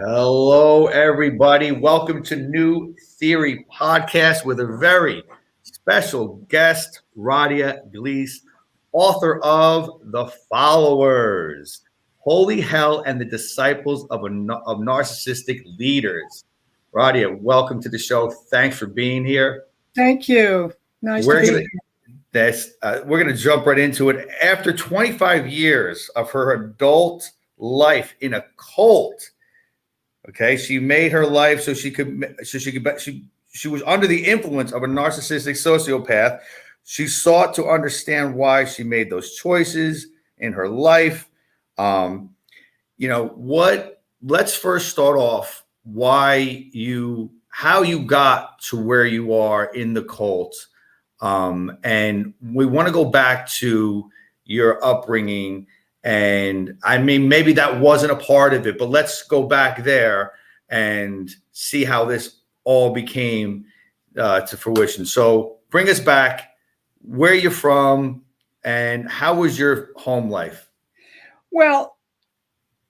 Hello, everybody. Welcome to New Theory Podcast with a very special guest, Radhia Gleis, author of The Followers, Holy Hell and the Disciples of Narcissistic Leaders. Radhia, welcome to the show. Thanks for being here. Thank you. Nice to We're be gonna here. we're gonna jump right into it. After 25 years of her adult life in a cult. Okay, she made her life she was under the influence of a narcissistic sociopath. She sought to understand why she made those choices in her life. Um, let's first start off how you got to where you are in the cult. And we want to go back to your upbringing. And I mean, maybe that wasn't a part of it, but let's go back there and see how this all became to fruition. So bring us back where you're from and how was your home life? Well,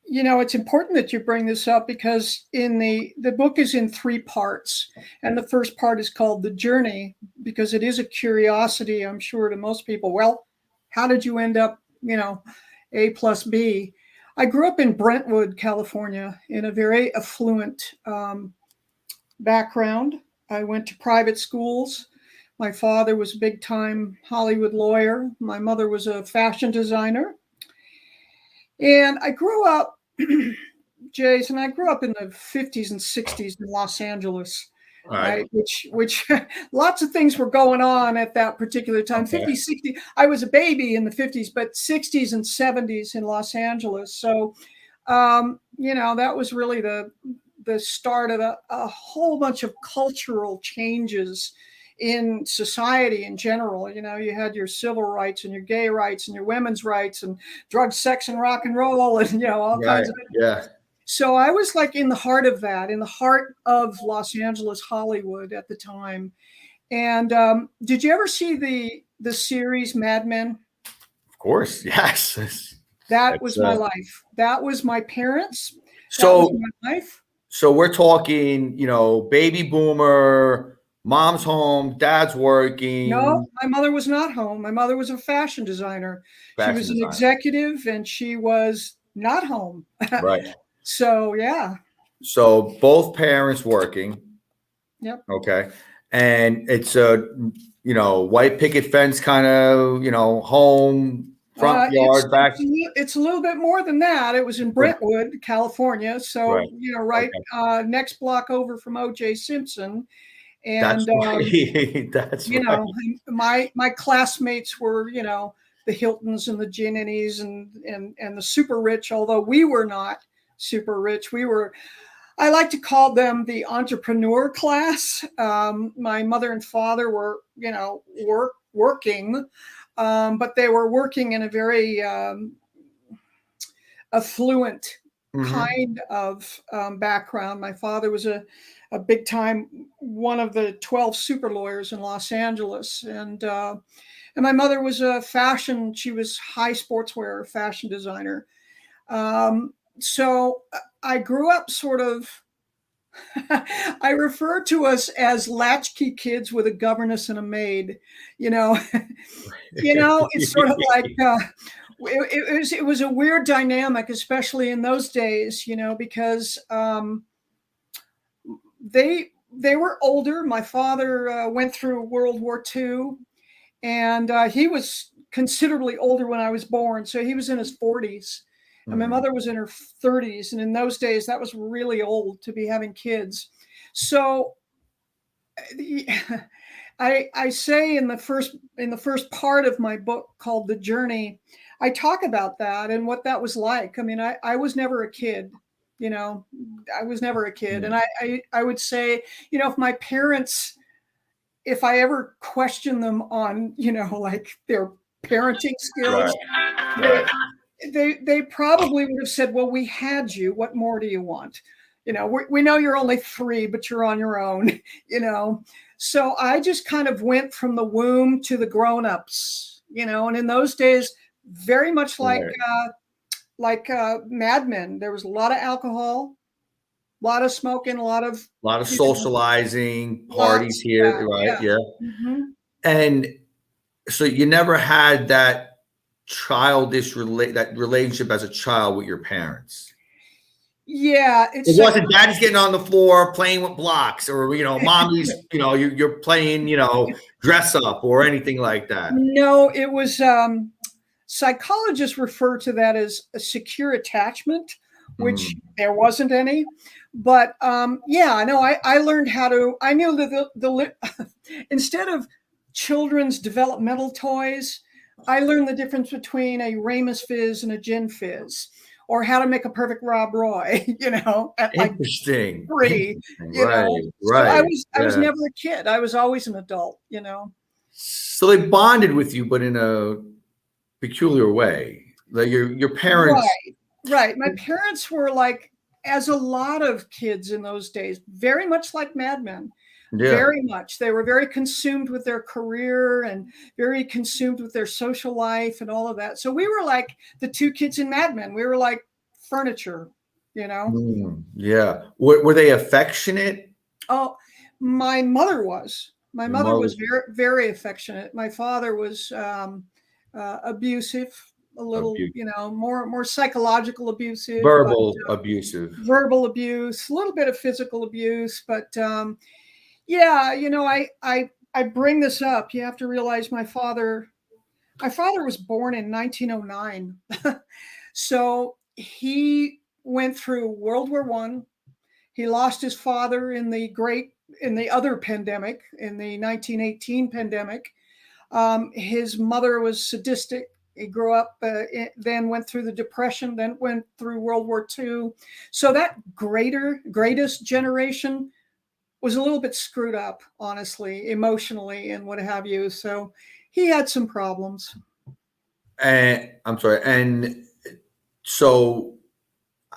it's important that you bring this up because the book is in three parts. And the first part is called The Journey, because it is a curiosity, I'm sure, to most people. Well, how did you end up, A plus B? I grew up in Brentwood, California, in a very affluent background. I went to private schools. My father was a big-time Hollywood lawyer. My mother was a fashion designer. And I grew up, Jason, I grew up in the 50s and 60s in Los Angeles. Right. Which lots of things were going on at that particular time. Okay. 50s, 60s. I was a baby in the 50s, but 60s and 70s in Los Angeles. So, that was really the start of a whole bunch of cultural changes in society in general. You had your civil rights and your gay rights and your women's rights and drugs, sex, and rock and roll, and all kinds of it. Yeah. So I was like in the heart of that, in the heart of Los Angeles, Hollywood at the time. And did you ever see the series Mad Men? Of course, yes. That was my life. That was my parents. So that was my life. So we're talking, baby boomer, mom's home, dad's working. No, my mother was not home. My mother was a fashion designer. She was an executive and she was not home. Right. So, yeah. So both parents working. Yep. Okay. And it's a, white picket fence kind of, home, front yard, back. It's a little bit more than that. It was in Brentwood, California. So, right. Next block over from O.J. Simpson. And, that's right. My classmates were, the Hiltons and the Ginnies and the super rich, although we were not super rich. I like to call them the entrepreneur class. My mother and father were, working, but they were working in a very affluent kind of background. My father was a big time, one of the 12 super lawyers in Los Angeles. And my mother was she was high sportswear fashion designer. So I grew up sort of, I refer to us as latchkey kids with a governess and a maid, it's sort of like, it was a weird dynamic, especially in those days, because they were older. My father went through World War II, and he was considerably older when I was born. So he was in his 40s. And my mother was in her 30s. And in those days, that was really old to be having kids. So I say in the first part of my book called The Journey, I talk about that and what that was like. I mean, I was never a kid. I was never a kid. And I would say, if my parents, if I ever question them on, like their parenting skills, right. They probably would have said, well, we had you. What more do you want? We know you're only 3, but you're on your own, So I just kind of went from the womb to the grown-ups, and in those days, very much like Mad Men, there was a lot of alcohol, lot of smoking, a lot of, you know, socializing, parties lots of that. here, right? Yeah. Yeah. Hmm. And so you never had that that relationship as a child with your parents. Yeah. It It's wasn't daddy's getting on the floor playing with blocks, or mommy's, you're playing, dress up or anything like that. no, it was, psychologists refer to that as a secure attachment, which Mm, there wasn't any. But yeah, no, I learned how to, I knew that instead of children's developmental toys, I learned the difference between a Ramus Fizz and a Gin Fizz, or how to make a perfect Rob Roy, at like interesting. 3, Interesting. you know. Right. So I Right. was Yeah. never a kid. I was always an adult. So they bonded with you, but in a peculiar way. Like your parents. Right, right. My parents were like, as a lot of kids in those days, very much like Mad Men. Yeah. Very much. They were very consumed with their career and very consumed with their social life and all of that. So we were like the two kids in Mad Men. We were like furniture. Yeah. Were they affectionate? Oh, my mother was. My Your mother mother was very, very affectionate. My father was abusive, a little, abuse, more psychological abusive, but verbal abusive. verbal abuse, a little bit of physical abuse. But yeah, I bring this up. You have to realize my father was born in 1909, so he went through World War One. He lost his father in the other pandemic, in the 1918 pandemic. His mother was sadistic. He grew up, then went through the Depression, then went through World War II. So that greatest generation was a little bit screwed up, honestly, emotionally and what have you. So he had some problems. And I'm sorry. And so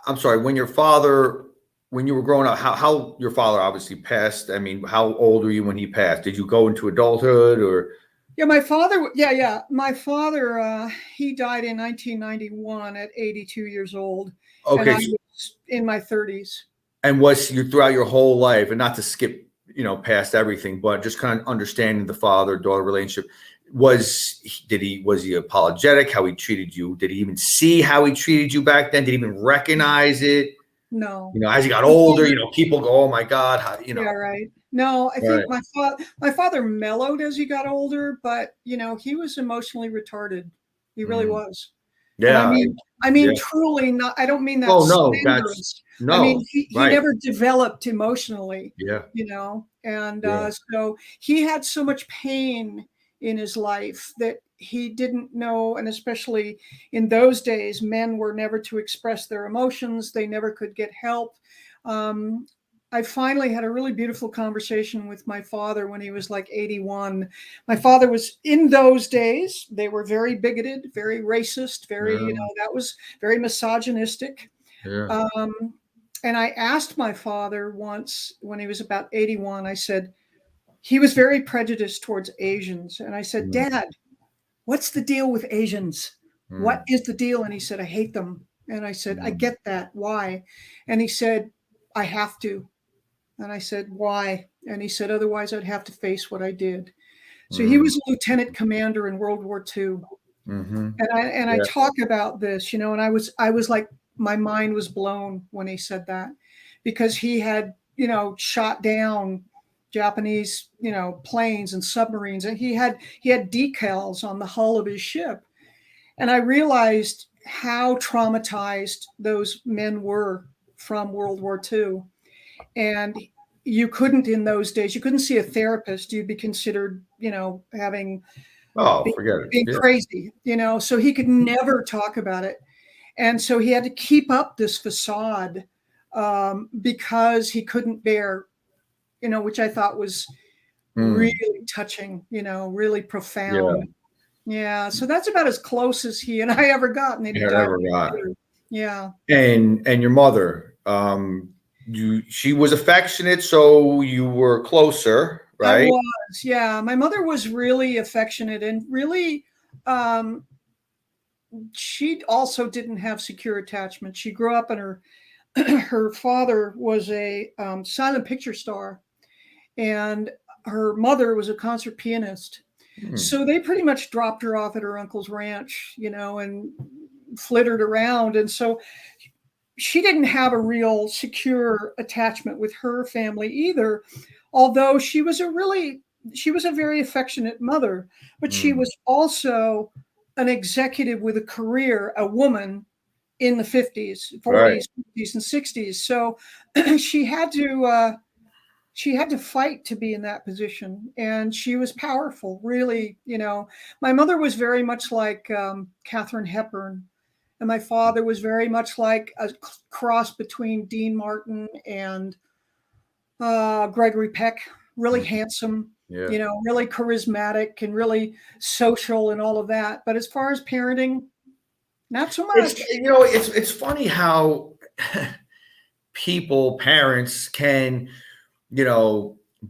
I'm sorry. When you were growing up, how your father obviously passed. I mean, how old were you when he passed? Did you go into adulthood or? Yeah, my father. Yeah, yeah. My father. He died in 1991 at 82 years old, and Okay. I was in my 30s. And was you throughout your whole life, and not to skip, past everything, but just kind of understanding the father-daughter relationship, was he apologetic how he treated you? Did he even see how he treated you back then? Did he even recognize it? No. As he got My older, father, people go, "Oh my God," yeah, right. No, I Right. think my father mellowed as he got older, but he was emotionally retarded. He really Mm. was. And I Yeah. mean, I Yeah. mean, truly not. I don't mean that Oh no, that's slanderous. I mean, no. he Right. never developed emotionally, Yeah. and Yeah. so he had so much pain in his life that he didn't know, and especially in those days, men were never to express their emotions. They never could get help. Um, I finally had a really beautiful conversation with my father when he was like 81. My father was, in those days, they were very bigoted, very racist, very, Yeah. that was very misogynistic. Yeah. Um, and I asked my father once when he was about 81, I said, he was very prejudiced towards Asians. And I said, Mm, Dad, what's the deal with Asians? What mm, is the deal? And he said, I hate them. And I said, I mm, get that. Why? And he said, I have to. And I said, why? And he said, otherwise I'd have to face what I did. So he mm, was a lieutenant commander in World War II. mhm. And I Yeah. talk about this, and I was like, my mind was blown when he said that, because he had, shot down Japanese, planes and submarines, and he had decals on the hull of his ship. And I realized how traumatized those men were from World War II. And you couldn't, in those days, you couldn't see a therapist. You'd be considered, having Oh, being, forget it. being Yeah. crazy, so he could never talk about it. And so he had to keep up this facade, because he couldn't bear, which I thought was Mm, really touching, really yeah. profound. Yeah. So that's about as close as he and I ever got. And then he Yeah, died. ever got. Yeah. And your mother, she was affectionate, so you were closer, I right? was. Yeah. My mother was really affectionate and really, um, she also didn't have secure attachment. She grew up in her her father was a silent picture star, and her mother was a concert pianist. So they pretty much dropped her off at her uncle's ranch, and flittered around. And so she didn't have a real secure attachment with her family either, although she was a very affectionate mother, but she was also an executive with a career, a woman in the 50s, 40s, Right. 50s, and 60s. So she had to fight to be in that position, and she was powerful, really. My mother was very much like Katharine Hepburn, and my father was very much like a cross between Dean Martin and Gregory Peck. Really handsome, Yeah. really charismatic and really social and all of that. But as far as parenting, not so much. It's funny how parents can,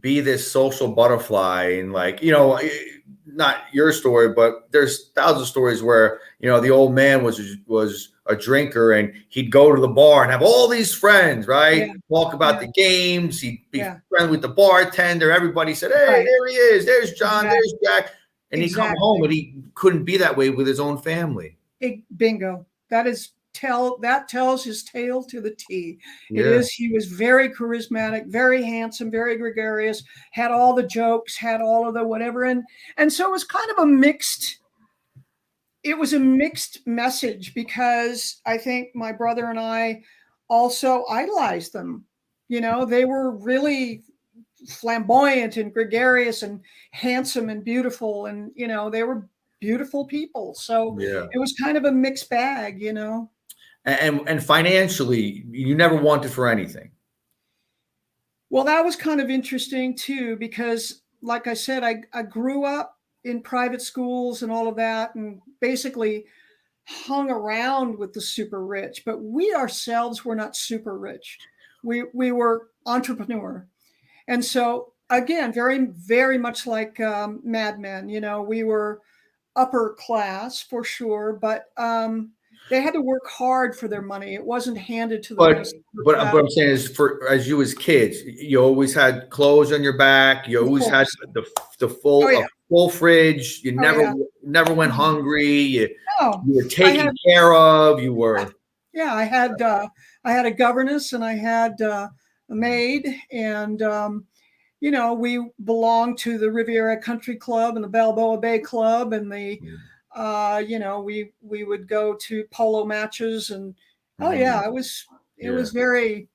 be this social butterfly, and not your story, but there's thousands of stories where, the old man was a drinker, and he'd go to the bar and have all these friends, right? Yeah. Talk about the games. He'd be friendly with the bartender. Everybody said, "Hey, there he is. There's John. There's Jack." And he'd come home, and he couldn't be that way with his own family. Bingo. That tells his tale to the T. Yeah. He was very charismatic, very handsome, very gregarious, had all the jokes, had all of the whatever. And so it was kind of a mixed message, because I think my brother and I also idolized them. They were really flamboyant and gregarious and handsome and beautiful, and they were beautiful people. So it was kind of a mixed bag. And financially, you never wanted for anything. Well, that was kind of interesting too, because like I said, I grew up in private schools and all of that, and basically hung around with the super rich, but we ourselves were not super rich. We were entrepreneur. And so again, very, very much like Mad Men, we were upper class for sure, but they had to work hard for their money. It wasn't handed to them. But what I'm saying is, as you as kids, you always had clothes on your back. You always had the full fridge. You never went hungry. You were taken care of. You were. Yeah, I had a governess, and I had a maid, and we belonged to the Riviera Country Club and the Balboa Bay Club, and the we would go to polo matches, and it was very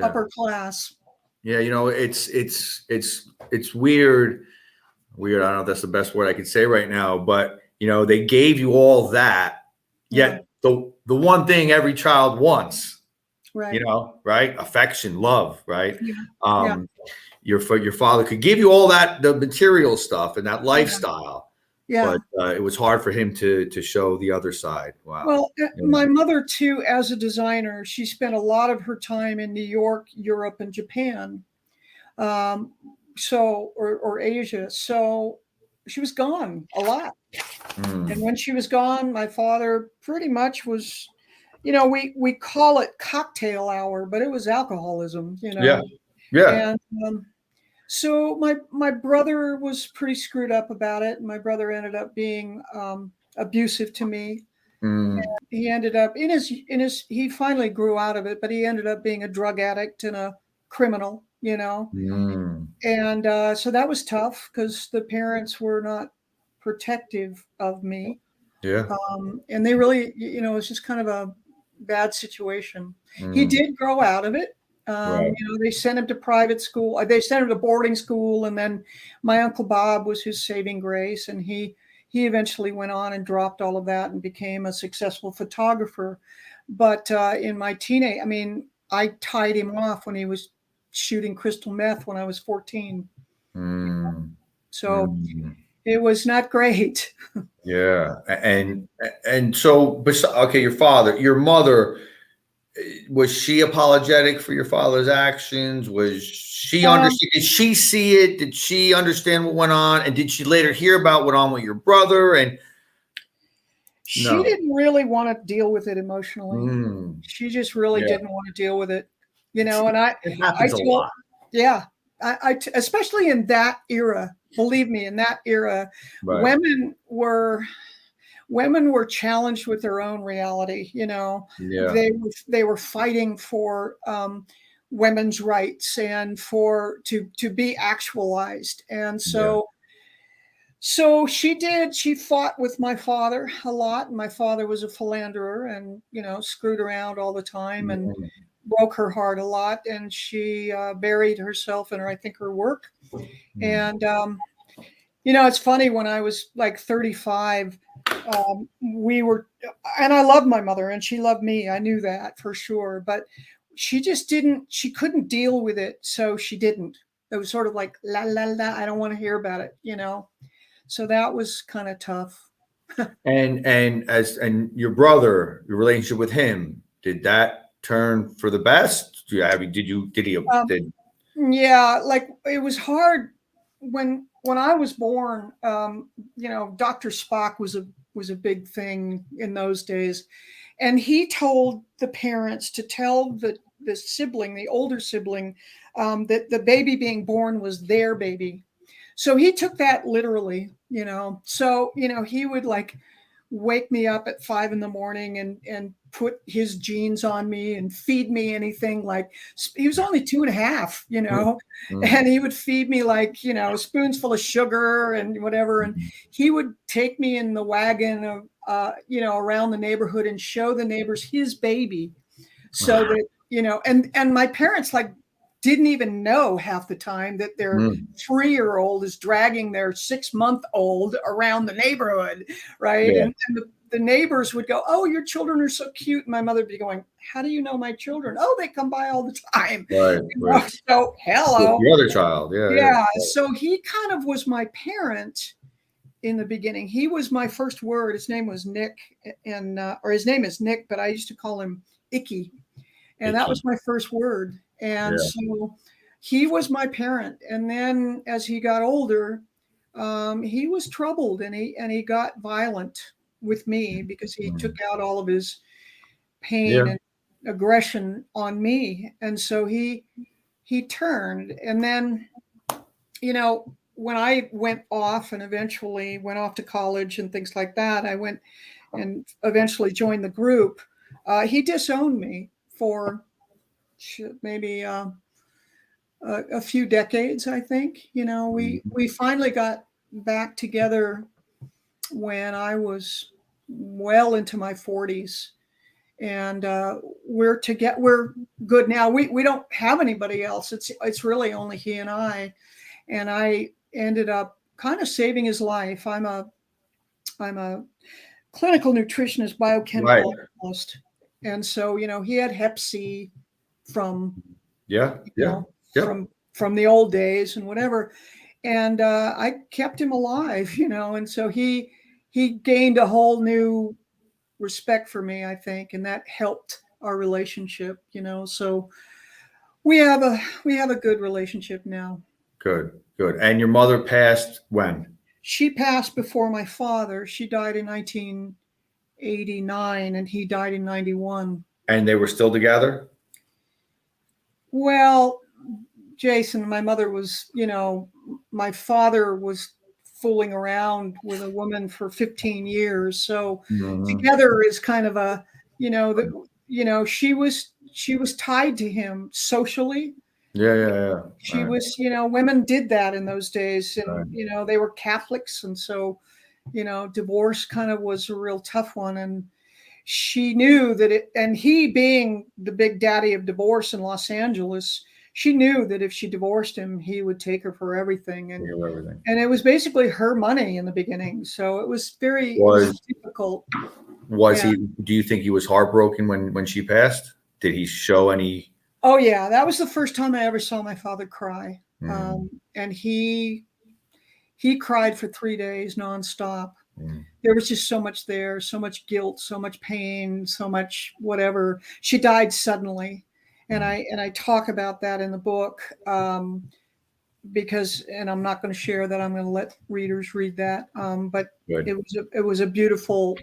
upper class. Yeah, it's weird. I don't know if that's the best word I could say right now, but they gave you all that, yet the one thing every child wants, right? Right? Affection, love, right? Your father could give you all that, the material stuff and that lifestyle. Yeah. But it was hard for him to show the other side. Wow. Well, my mother too, as a designer, she spent a lot of her time in New York, Europe, and Japan, or Asia. So she was gone a lot. And when she was gone, my father pretty much was, we call it cocktail hour, but it was alcoholism. Yeah. And so my brother was pretty screwed up about it. My brother ended up being abusive to me. He ended up he finally grew out of it, but he ended up being a drug addict and a criminal, and so that was tough, because the parents were not protective of me. And they really, it was just kind of a bad situation. He did grow out of it. They sent him to private school. They sent him to boarding school, and then my Uncle Bob was his saving grace, and he eventually went on and dropped all of that and became a successful photographer. But in my teenage, I tied him off when he was shooting crystal meth when I was 14. So it was not great. Yeah, and so, okay, your mother. Was she apologetic for your father's actions? Was she understand? Did she see it? Did she understand what went on? And did she later hear about what went on with your brother? And She No. didn't really want to deal with it emotionally. Mm. She just really Yeah. didn't want to deal with it, and It I happens a told, lot. yeah, especially in that era, believe me, in that era, Right. women were women were challenged with their own reality. Yeah. They were fighting for women's rights and for to be actualized. And Yeah. so she did. She fought with my father a lot. My father was a philanderer and screwed around all the time and Mm. broke her heart a lot. And she buried herself in her, I think, her work. Mm. And it's funny, when I was like 35, we were, and I loved my mother and she loved me. I knew that for sure, but she couldn't deal with it. So she didn't. It was sort of like, la, la, la, I don't want to hear about it. So that was kind of tough. And your brother, your relationship with him, did that turn for the best? Did he Um, did yeah, like it was hard when I was born. Dr. Spock was a big thing in those days, and he told the parents to tell the sibling, the older sibling, that the baby being born was their baby. So he took that literally. So he would like wake me up at 5 in the morning and put his jeans on me and feed me anything. Like, he was only 2.5, mm, mm, and he would feed me like a spoonsful of sugar and whatever. And mm. he would take me in the wagon of around the neighborhood and show the neighbors his baby, so that and my parents like didn't even know half the time that their Mm. 3-year-old is dragging their 6-month-old around the neighborhood, right? Yeah. And the neighbors would go, "Oh, your children are so cute." And my mother would be going, "How do you know my children?" "Oh, they come by all the time." Right. Right. So With hello. the other child. Yeah. Yeah. Yeah. So he kind of was my parent in the beginning. He was my first word. His name was Nick, and or his name is Nick, but I used to call him Icky, and that Icky. was my first word. And Yeah. so he was my parent. And then as he got older, he was troubled, and he got violent with me because he took Mm. out all of his pain Yeah. and aggression on me. And so he turned. And then when I went off and eventually went off to college and things like that, I went and eventually joined the group. He disowned me for maybe a few decades. I think Mm. we finally got back together when I was well into my 40s, and we're good now. We don't have anybody else. It's really only he and I ended up kind of saving his life. I'm a clinical nutritionist, Right. biochemical analyst, and so he had Hep C from Yeah. you Yeah. know Yep. from the old days and whatever, and I kept him alive, and so he gained a whole new respect for me, I think, and that helped our relationship. So we have a good relationship now. Good. Good. And your mother passed when? She passed before my father. She died in 1989, and he died in 91. And they were still together? Well, Jason, my mother was, my father was fooling around with a woman for 15 years. So Hmm. together is kind of a, she was tied to him socially. Yeah. Yeah. Yeah. She Right. was, women did that in those days, Right. and they were Catholics, and so divorce kind of was a real tough one. And she knew that and he being the big daddy of divorce in Los Angeles, she knew that if she divorced him, he would take her for everything. Think And of everything. and it was basically her money in the beginning. So it was Was difficult. was Yeah. he? Do you think he was heartbroken when she passed? Did he show any? Oh yeah. That was the first time I ever saw my father cry. Mm, And he cried for 3 days nonstop. mm, There was just so much there, so much guilt, so much pain, so much whatever. She died suddenly, and mm. I talk about that in the book, because, and I'm not going to share that. I'm going to let readers read that. But Good. it was a beautiful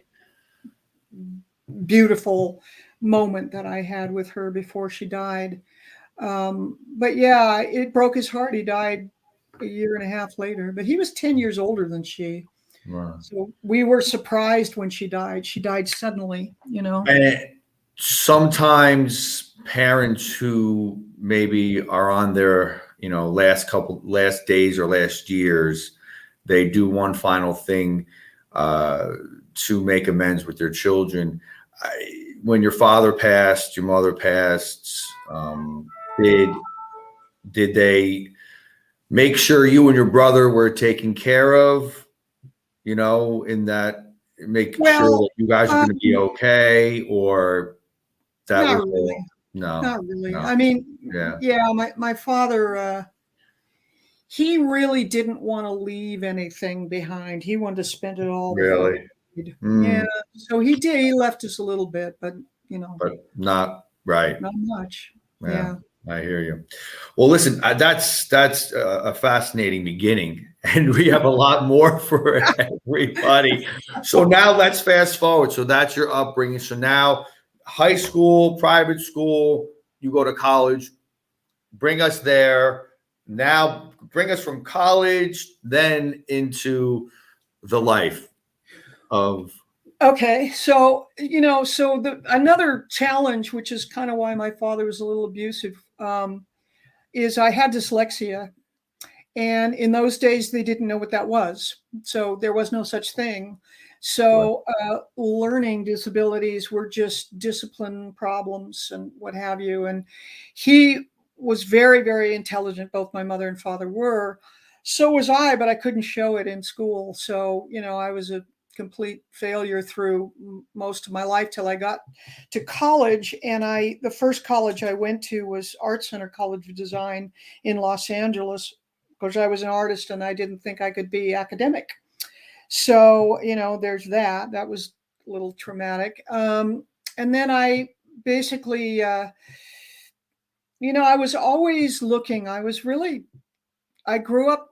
beautiful moment that I had with her before she died. But yeah, it broke his heart. He died a year and a half later, but he was 10 years older than she. Wow. So we were surprised when she died. She died suddenly, you know. And sometimes parents who maybe are on their, last days or last years, they do one final thing to make amends with their children. When your father passed, your mother passed, did they make sure you and your brother were taken care of, in that, make sure that you guys are going to be okay, or that not was really. no, Not really. no. I mean, Yeah. my father, he really didn't want to leave anything behind. He wanted to spend it all before Really? he died. Yeah. So he did. He left us a little bit, but But not right. not much. Yeah. I hear you. Well, listen, that's a fascinating beginning, and we have a lot more for everybody. So now let's fast forward. So that's your upbringing. So now, high school, private school, you go to college. Bring us there. Now, bring us from college, then into the life of. Okay, so another challenge, which is kind of why my father was a little abusive, is I had dyslexia, and in those days they didn't know what that was, so there was no such thing. So learning disabilities were just discipline problems and what have you. And he was very, very intelligent. Both my mother and father were. So was I, but I couldn't show it in school. So I was a complete failure through most of my life till I got to college. And the first college I went to was Art Center College of Design in Los Angeles, because I was an artist and I didn't think I could be academic. So, there's that. That was a little traumatic. And then I basically, I was always looking. I grew up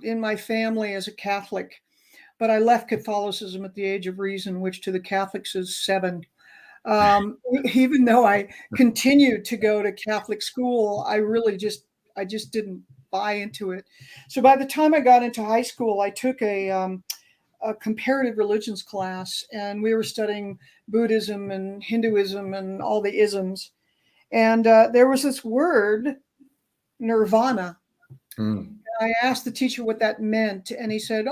in my family as a Catholic, but I left Catholicism at the age of reason, which to the Catholics is 7. Even though I continued to go to Catholic school, I just didn't buy into it. So by the time I got into high school, I took a comparative religions class, and we were studying Buddhism and Hinduism and all the isms. And there was this word, nirvana. I asked the teacher what that meant, and he said,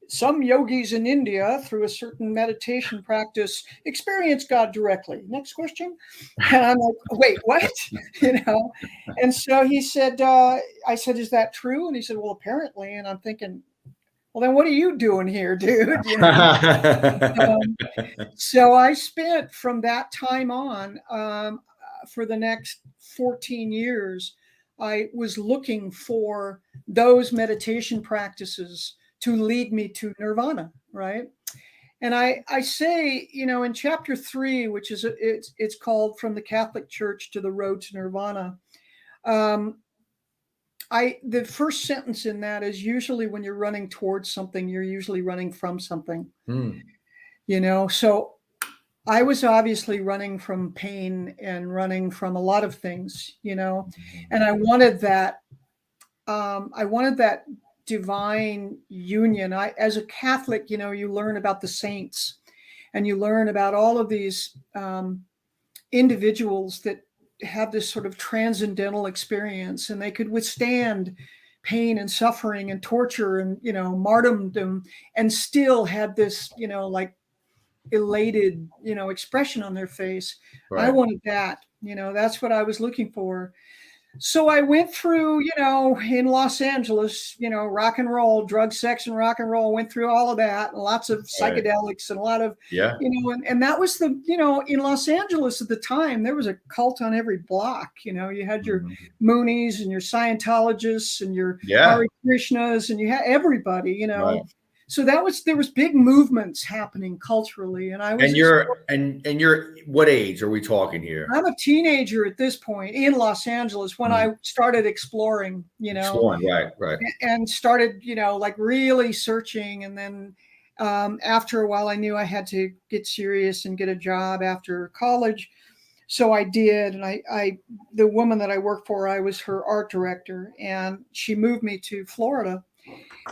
some yogis in India, through a certain meditation practice, experience God directly. Next question. And I'm like, wait, what? And so he said, I said, is that true? And he said, well, apparently. And I'm thinking, well, then what are you doing here, dude? So I spent from that time on, for the next 14 years, I was looking for those meditation practices to lead me to nirvana, right? And I say, in chapter 3, which is it's called From the Catholic Church to the Road to Nirvana. The first sentence in that is, usually when you're running towards something, you're usually running from something. So I was obviously running from pain and running from a lot of things, and I wanted that. I wanted that divine union. As a Catholic, you learn about the saints, and you learn about all of these individuals that have this sort of transcendental experience, and they could withstand pain and suffering and torture and martyrdom, and still had this like elated expression on their face. Right. I wanted that. That's what I was looking for. So I went through, in Los Angeles, rock and roll, drug, sex, and rock and roll, went through all of that, and lots of psychedelics, and a lot of, and that was the, in Los Angeles at the time, there was a cult on every block. You had your Moonies and your Scientologists and your Hare Krishnas, and you had everybody, Right. So there was big movements happening culturally, and I was. And you're what age are we talking here? I'm a teenager at this point in Los Angeles when I started exploring, Exploring, right, and started, like really searching, and then After a while, I knew I had to get serious and get a job after college. So I did. And the woman that I worked for, I was her art director, and she moved me to Florida.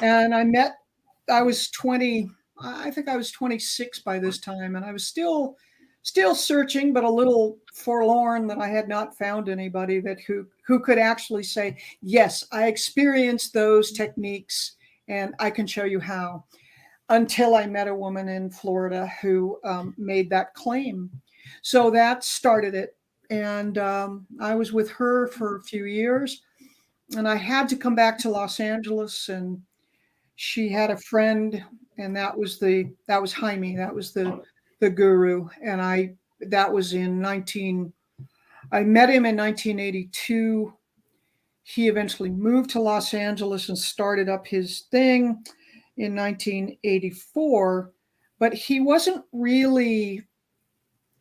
And I was 20, I think I was 26 by this time. And I was still searching, but a little forlorn that I had not found anybody who could actually say, yes, I experienced those techniques and I can show you how, until I met a woman in Florida who made that claim. So that started it. And I was with her for a few years, and I had to come back to Los Angeles, and she had a friend, and that was Jaime. That was the guru. And that was I met him in 1982. He eventually moved to Los Angeles and started up his thing in 1984, but he wasn't really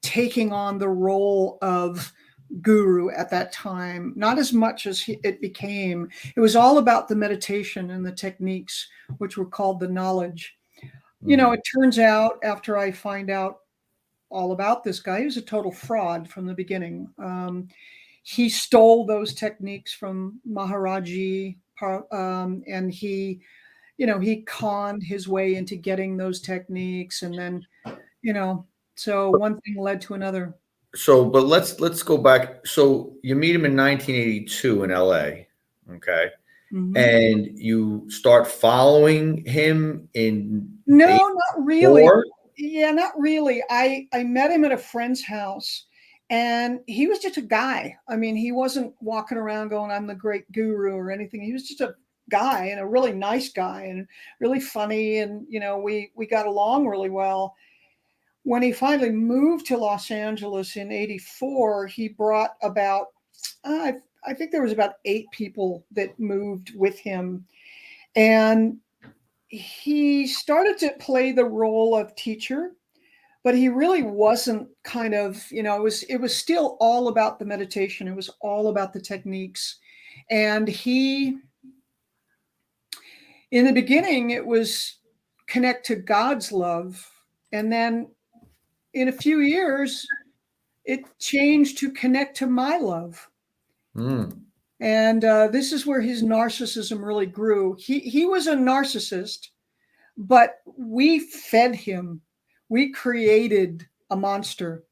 taking on the role of guru at that time, not as much as it became. It was all about the meditation and the techniques, which were called the knowledge. It turns out, after I find out all about this guy, he was a total fraud from the beginning. He stole those techniques from Maharaji, and he conned his way into getting those techniques. And then, so one thing led to another. So, but let's go back. So you meet him in 1982 in LA, okay? Mm-hmm. And you start following him in No, not really. 84? Yeah, not really. I met him at a friend's house, and he was just a guy. I mean, he wasn't walking around going, I'm the great guru or anything. He was just a guy, and a really nice guy, and really funny. And, we got along really well. When he finally moved to Los Angeles in 84, he brought about, I think there was about 8 people that moved with him. And he started to play the role of teacher, but he really wasn't it was still all about the meditation. It was all about the techniques. And in the beginning, it was connect to God's love. And then in a few years, it changed to connect to my love. And this is where his narcissism really grew. He was a narcissist, but we fed him. We created a monster.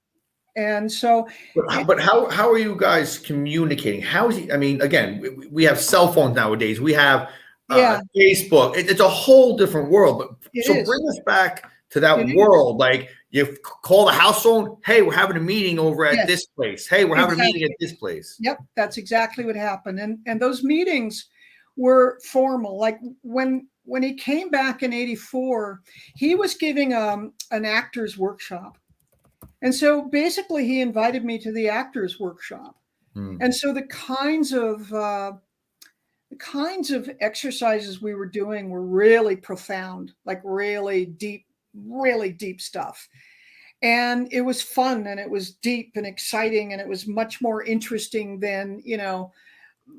And so, but how are you guys communicating? How is he? I mean, again, we have cell phones nowadays. We have Facebook. It's a whole different world. But so bring us back to that world. Like, you call the house phone. Hey, we're having a meeting over at this place. Hey, we're having a meeting at this place. Yep, that's exactly what happened. And those meetings were formal. Like when he came back in 84, he was giving an actor's workshop. And so basically he invited me to the actor's workshop. And so the kinds of exercises we were doing were really profound, like really deep stuff. And it was fun, and it was deep and exciting, and it was much more interesting than,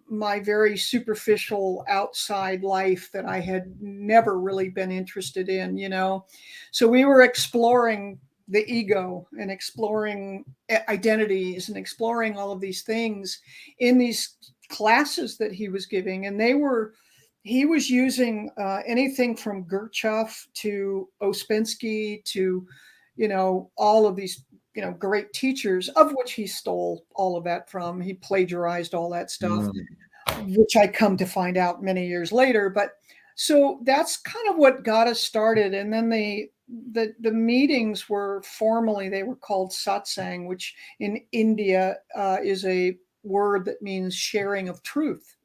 my very superficial outside life that I had never really been interested in, So we were exploring the ego and exploring identities and exploring all of these things in these classes that he was giving. And he was using anything from Gurdjieff to Ouspensky to, all of these, great teachers, of which he stole all of that from. He plagiarized all that stuff, which I come to find out many years later. But so that's kind of what got us started. And then the meetings were they were called satsang, which in India is a word that means sharing of truth.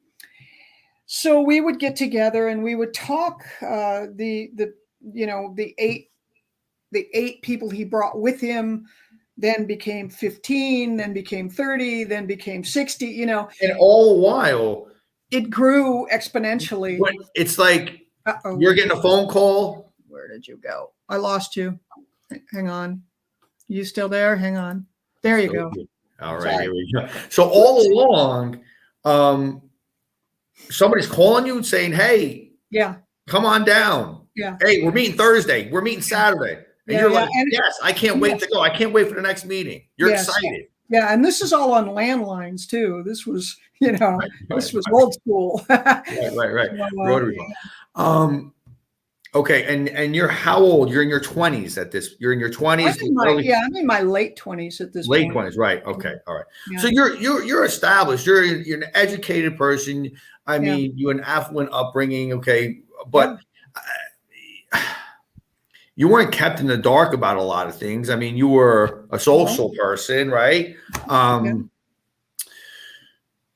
So we would get together and we would talk. The 8 people he brought with him then became 15, then became 30, then became 60. And all the while, it grew exponentially. It's like you're getting a phone call. Where did you go? I lost you. Hang on. You still there? Hang on. There you go. All right, Sorry. Here we go. So all along, somebody's calling you and saying, hey, yeah, come on down. Yeah. hey, we're meeting Thursday. We're meeting Saturday. And Yeah. you're Yeah. like, yes, I can't wait to go. I can't wait for the next meeting. You're Yes. excited. Yeah. And this is all on landlines too. This was, this was old school. Right. Rotary phone. Okay, and you're how old? You're in your 20s at this. You're in your 20s. I'm in my late 20s at this point. Late 20s, right? Okay, all right. Yeah. So you're established. You're an educated person. I mean, you an affluent upbringing. Okay, but you weren't kept in the dark about a lot of things. I mean, you were a social person, right?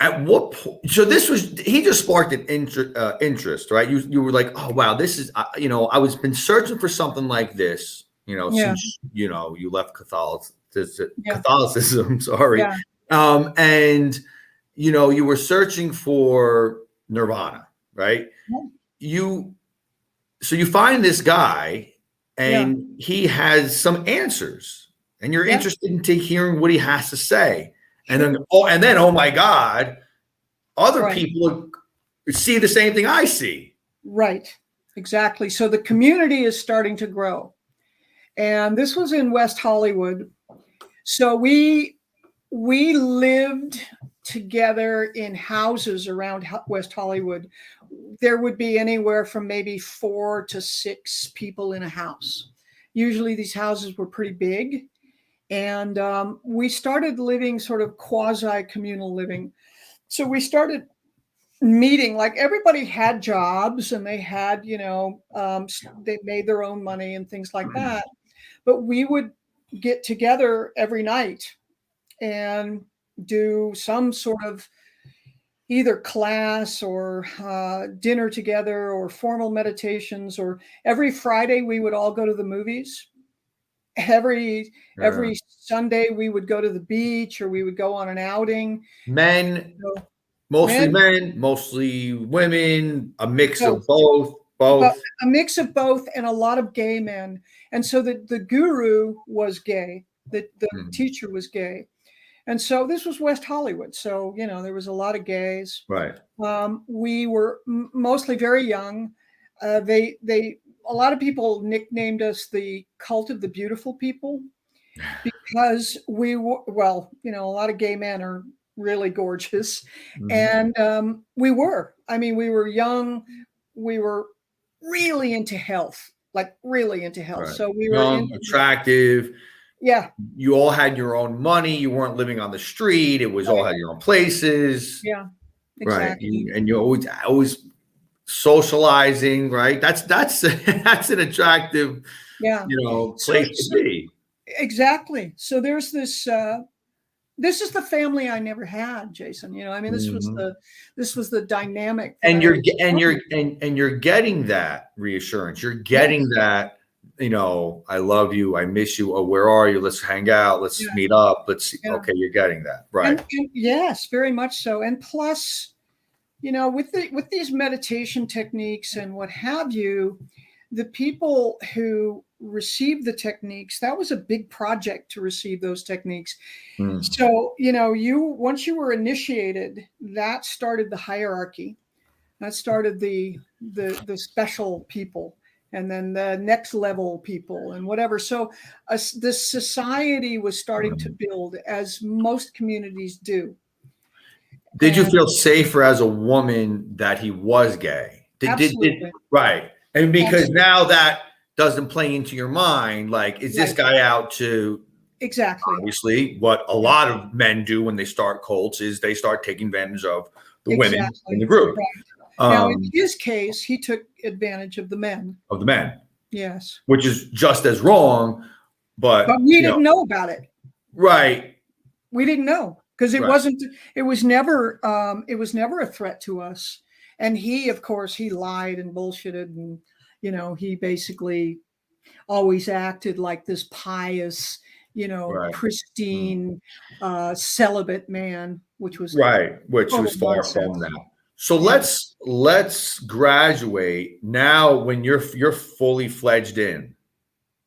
At what point? So he just sparked an interest, right? You were like, oh wow, this is I was been searching for something like this, since you left Catholicism, sorry, and you were searching for nirvana, right? You find this guy, and he has some answers, and you're interested in hearing what he has to say. And then, oh my God, other people see the same thing I see. Right, exactly. So the community is starting to grow, and this was in West Hollywood. So we lived together in houses around West Hollywood. There would be anywhere from maybe 4 to 6 people in a house. Usually, these houses were pretty big. And we started living sort of quasi-communal living. So we started meeting, like everybody had jobs and they had, they made their own money and things like that. But we would get together every night and do some sort of either class or dinner together or formal meditations, or every Friday we would all go to the movies. Every Sunday we would go to the beach, or we would go on an outing. Mostly men, mostly women, a mix of both. A mix of both, and a lot of gay men. And so the guru was gay, the teacher was gay. And so this was West Hollywood. So, there was a lot of gays. Right. We were mostly very young. A lot of people nicknamed us the cult of the beautiful people, because we were, a lot of gay men are really gorgeous. And we were young. We were really into health, Right. So we were young, attractive. Yeah. You all had your own money. You weren't living on the street. It was all had your own places. Yeah. Exactly. Right. And you always socializing, right? That's an attractive, place to be. Exactly. So there's this is the family I never had, Jason. This was the dynamic. And you're getting that reassurance. You're getting that, I love you, I miss you. Oh, where are you? Let's hang out. Let's meet up. Okay, you're getting that. Right. And yes, very much so. And plus, with these meditation techniques and what have you, the people who received the techniques, that was a big project to receive those techniques. So, once you were initiated, that started the hierarchy. That started the special people, and then the next level people and whatever. So the society was starting to build, as most communities do. Did you feel safer as a woman that he was gay? Absolutely. Right. And because now that doesn't play into your mind, like, is this guy out to... Exactly. Obviously, what a lot of men do when they start cults is they start taking advantage of the women in the group. Right. Now, in his case, he took advantage of the men. Yes. Which is just as wrong, but we didn't know about it. Right. We didn't know, because it was never a threat to us. And he, of course, he lied and bullshitted, and he basically always acted like this pious, pristine, celibate man, which was far from that. So let's graduate now when you're fully fledged in.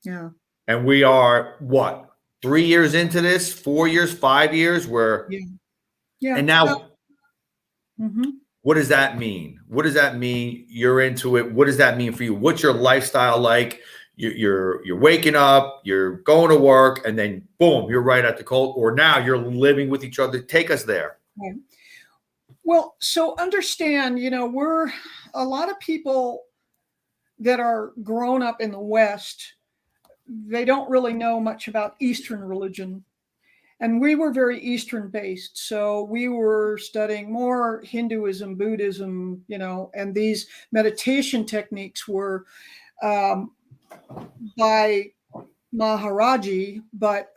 Yeah. And we are what, 3 years into this, 4 years, 5 years, where and now what does that mean? What does that mean? You're into it. What does that mean for you? What's your lifestyle like? You're waking up, you're going to work, and then boom, you're right at the cult, or now you're living with each other. Take us there. Right. Well, so understand, we're a lot of people that are grown up in the West, they don't really know much about Eastern religion. And we were very Eastern based. So we were studying more Hinduism, Buddhism, and these meditation techniques were by Maharaji. But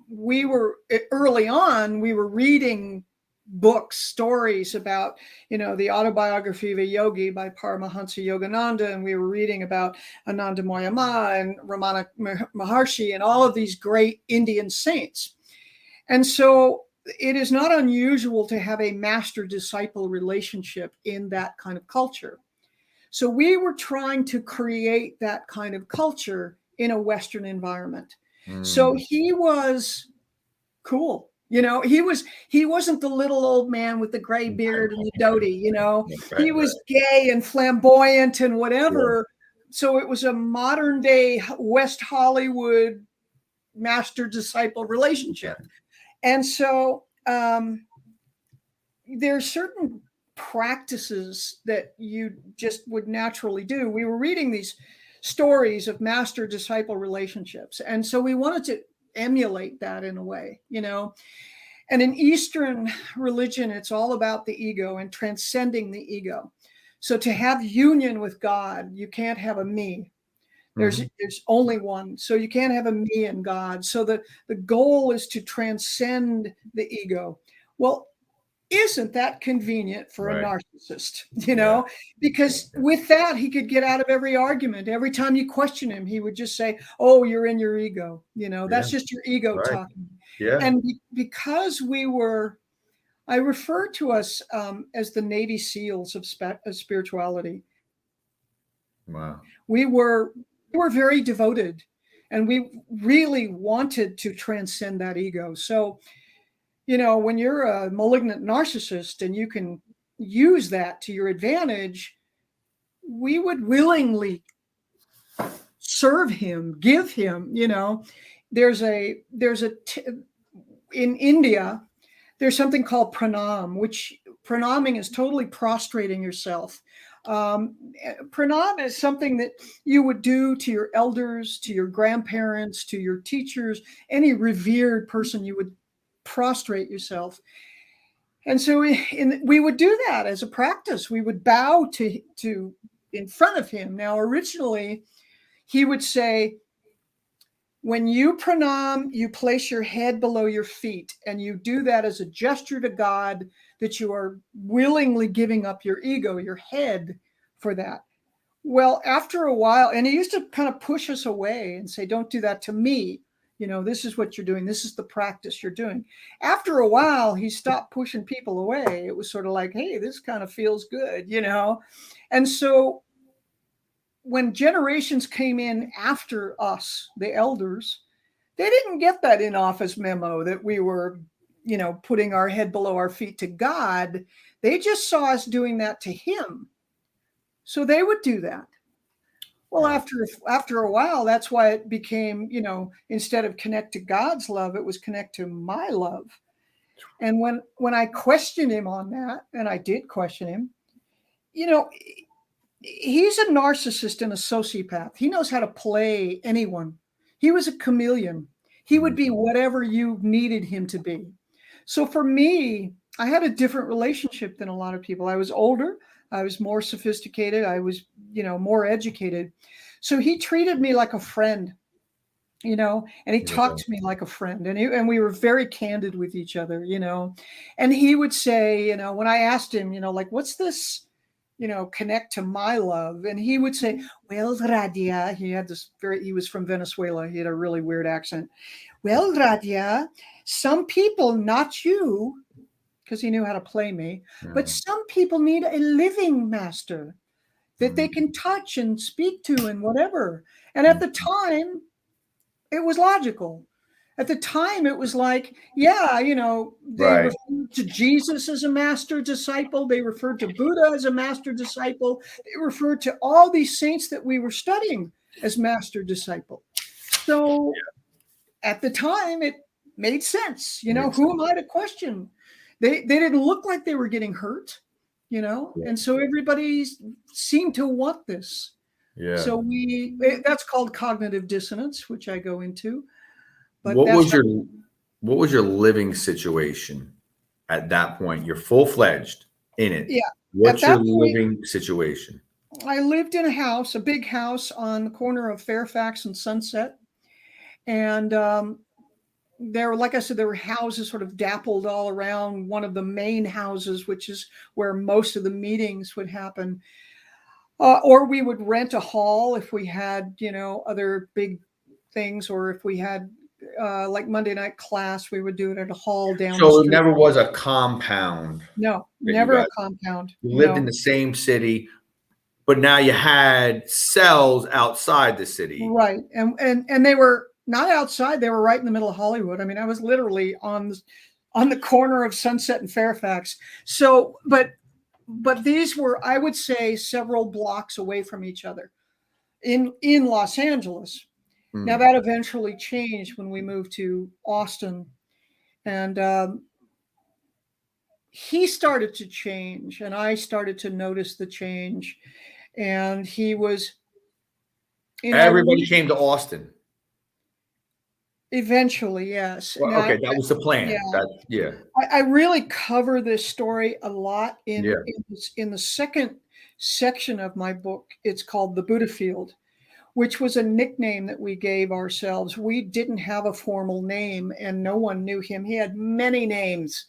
we were early on, we were reading books, stories about, the autobiography of a yogi by Paramahansa Yogananda. And we were reading about Anandamaya Ma and Ramana Maharshi and all of these great Indian saints. And so it is not unusual to have a master-disciple relationship in that kind of culture. So we were trying to create that kind of culture in a Western environment. So he was cool. He wasn't the little old man with the gray beard and the dhoti, he was gay and flamboyant and whatever. Yeah. So it was a modern day West Hollywood master disciple relationship. And so there are certain practices that you just would naturally do. We were reading these stories of master disciple relationships. And so we wanted to emulate that in a way, And in Eastern religion, it's all about the ego and transcending the ego. So to have union with God, you can't have a me. There's only one. So you can't have a me and God. So the goal is to transcend the ego. Well, isn't that convenient for a narcissist, because with that, he could get out of every argument. Every time you question him, he would just say, oh, you're in your ego. That's just your ego talking. Yeah. And because I refer to us as the Navy SEALs of spirituality. Wow. We were very devoted, and we really wanted to transcend that ego. So, when you're a malignant narcissist and you can use that to your advantage, we would willingly serve him, give him, in India, there's something called pranam, which pranaming is totally prostrating yourself. Pranam is something that you would do to your elders, to your grandparents, to your teachers, any revered person. You would prostrate yourself. And so we would do that as a practice. We would bow to in front of him. Now, originally, he would say, when you pranam, you place your head below your feet, and you do that as a gesture to God that you are willingly giving up your ego, your head, for that. Well, after a while, and he used to kind of push us away and say, don't do that to me. This is what you're doing. This is the practice you're doing. After a while, he stopped pushing people away. It was sort of like, hey, this kind of feels good, And so when generations came in after us, the elders, they didn't get that in-office memo that we were, putting our head below our feet to God. They just saw us doing that to him. So they would do that. Well, after a while, that's why it became, instead of connect to God's love, it was connect to my love. And when I questioned him on that, and I did question him, he's a narcissist and a sociopath. He knows how to play anyone. He was a chameleon. He would be whatever you needed him to be. So for me, I had a different relationship than a lot of people. I was older. I was more sophisticated. I was, more educated. So he treated me like a friend, and he talked to me like a friend, and we were very candid with each other, and he would say, when I asked him, like, what's this, connect to my love? And he would say, well, Rhadia, he was from Venezuela. He had a really weird accent. Well, Rhadia, some people, not you, because he knew how to play me, but some people need a living master that they can touch and speak to and whatever. And at the time, it was logical. At the time, it was like, yeah, they Right. referred to Jesus as a master disciple. They referred to Buddha as a master disciple. They referred to all these saints that we were studying as master disciple. So at the time, it made sense. Makes Who sense. am I to question? They didn't look like they were getting hurt, Yeah. and so everybody seemed to want this. Yeah. So that's called cognitive dissonance, which I go into. But What that's was how, your living situation at that point? You're full fledged in it. yeah. At What's your that point, living situation? I lived in a big house on the corner of Fairfax and Sunset. And there, like I said, there were houses sort of dappled all around one of the main houses, which is where most of the meetings would happen. Or we would rent a hall if we had, other big things, or if we had like Monday night class, we would do it at a hall down the So it street. never was a compound No, that you never a got. compound. You lived in No. the same city, but now you had cells outside the city. Right. And they were not outside, they were right in the middle of Hollywood. I mean, I was literally on the corner of Sunset and Fairfax. So, but these were, I would say, several blocks away from each other in Los Angeles. Now Hmm. that eventually changed when we moved to Austin, and he started to change, and I started to notice the change. And he was, I Everybody came to Austin. eventually, yes. Well, Now, okay, that was the yeah, plan. That yeah, I really cover this story a lot yeah. in the second section of my book. It's called The Buddha Field, which was a nickname that we gave ourselves. We didn't have a formal name, and no one knew him. He had many names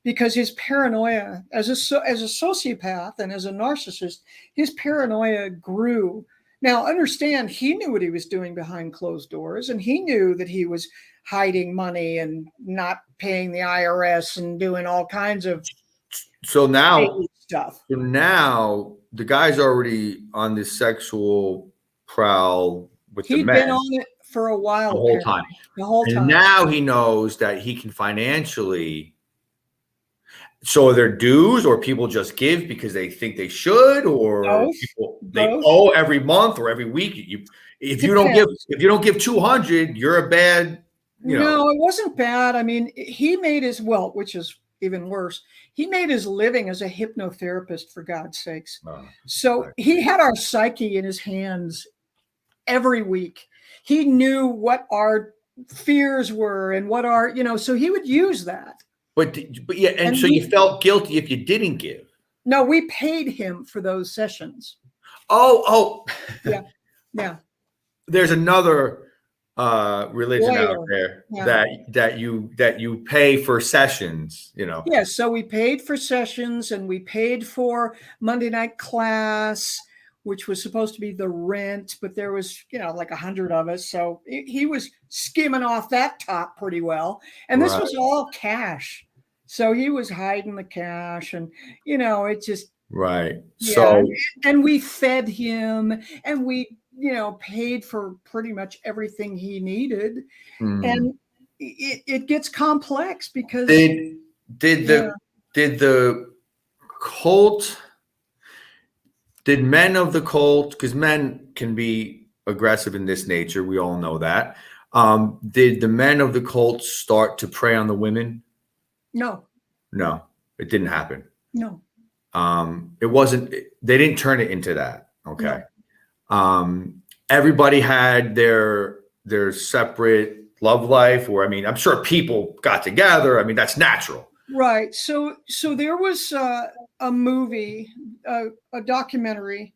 because his paranoia, as a sociopath and as a narcissist, his paranoia grew. Now, understand, he knew what he was doing behind closed doors, and he knew that he was hiding money and not paying the IRS and doing all kinds of So now, shady stuff. the guy's already on this sexual prowl with the He'd been men on it for a while, the whole apparently, time, the whole and time. now he knows that he can financially. So are there dues, or people just give because they think they should, or Both, people they both. owe every month or every week? If you don't give Depends. 200, you're a bad. No, it wasn't bad. I mean, he made his, well, which is even worse. He made his living as a hypnotherapist, for God's sakes. So Right. he had our psyche in his hands every week. He knew what our fears were and what our, so he would use that. But yeah, and And so you felt guilty if you didn't give. no, we paid him for those sessions. Oh, Yeah. Yeah. there's another religion out Later. there Yeah. that you pay for sessions. Yeah, so we paid for sessions and we paid for Monday night class, which was supposed to be the rent, but there was, like 100 of us. So he was skimming off that top pretty well. And this Right. was all cash. So he was hiding the cash and, it just, Right. yeah. So And we fed him and we, paid for pretty much everything he needed. And it gets complex because did yeah. the cult did men of the cult, because men can be aggressive in this nature, we all know that, did the men of the cult start to prey on the women? No, It didn't happen. no, It wasn't, they didn't turn it into that. Okay. no. Everybody had their separate love life, or I mean, I'm sure people got together. I mean, that's natural. Right. So there was a movie, a documentary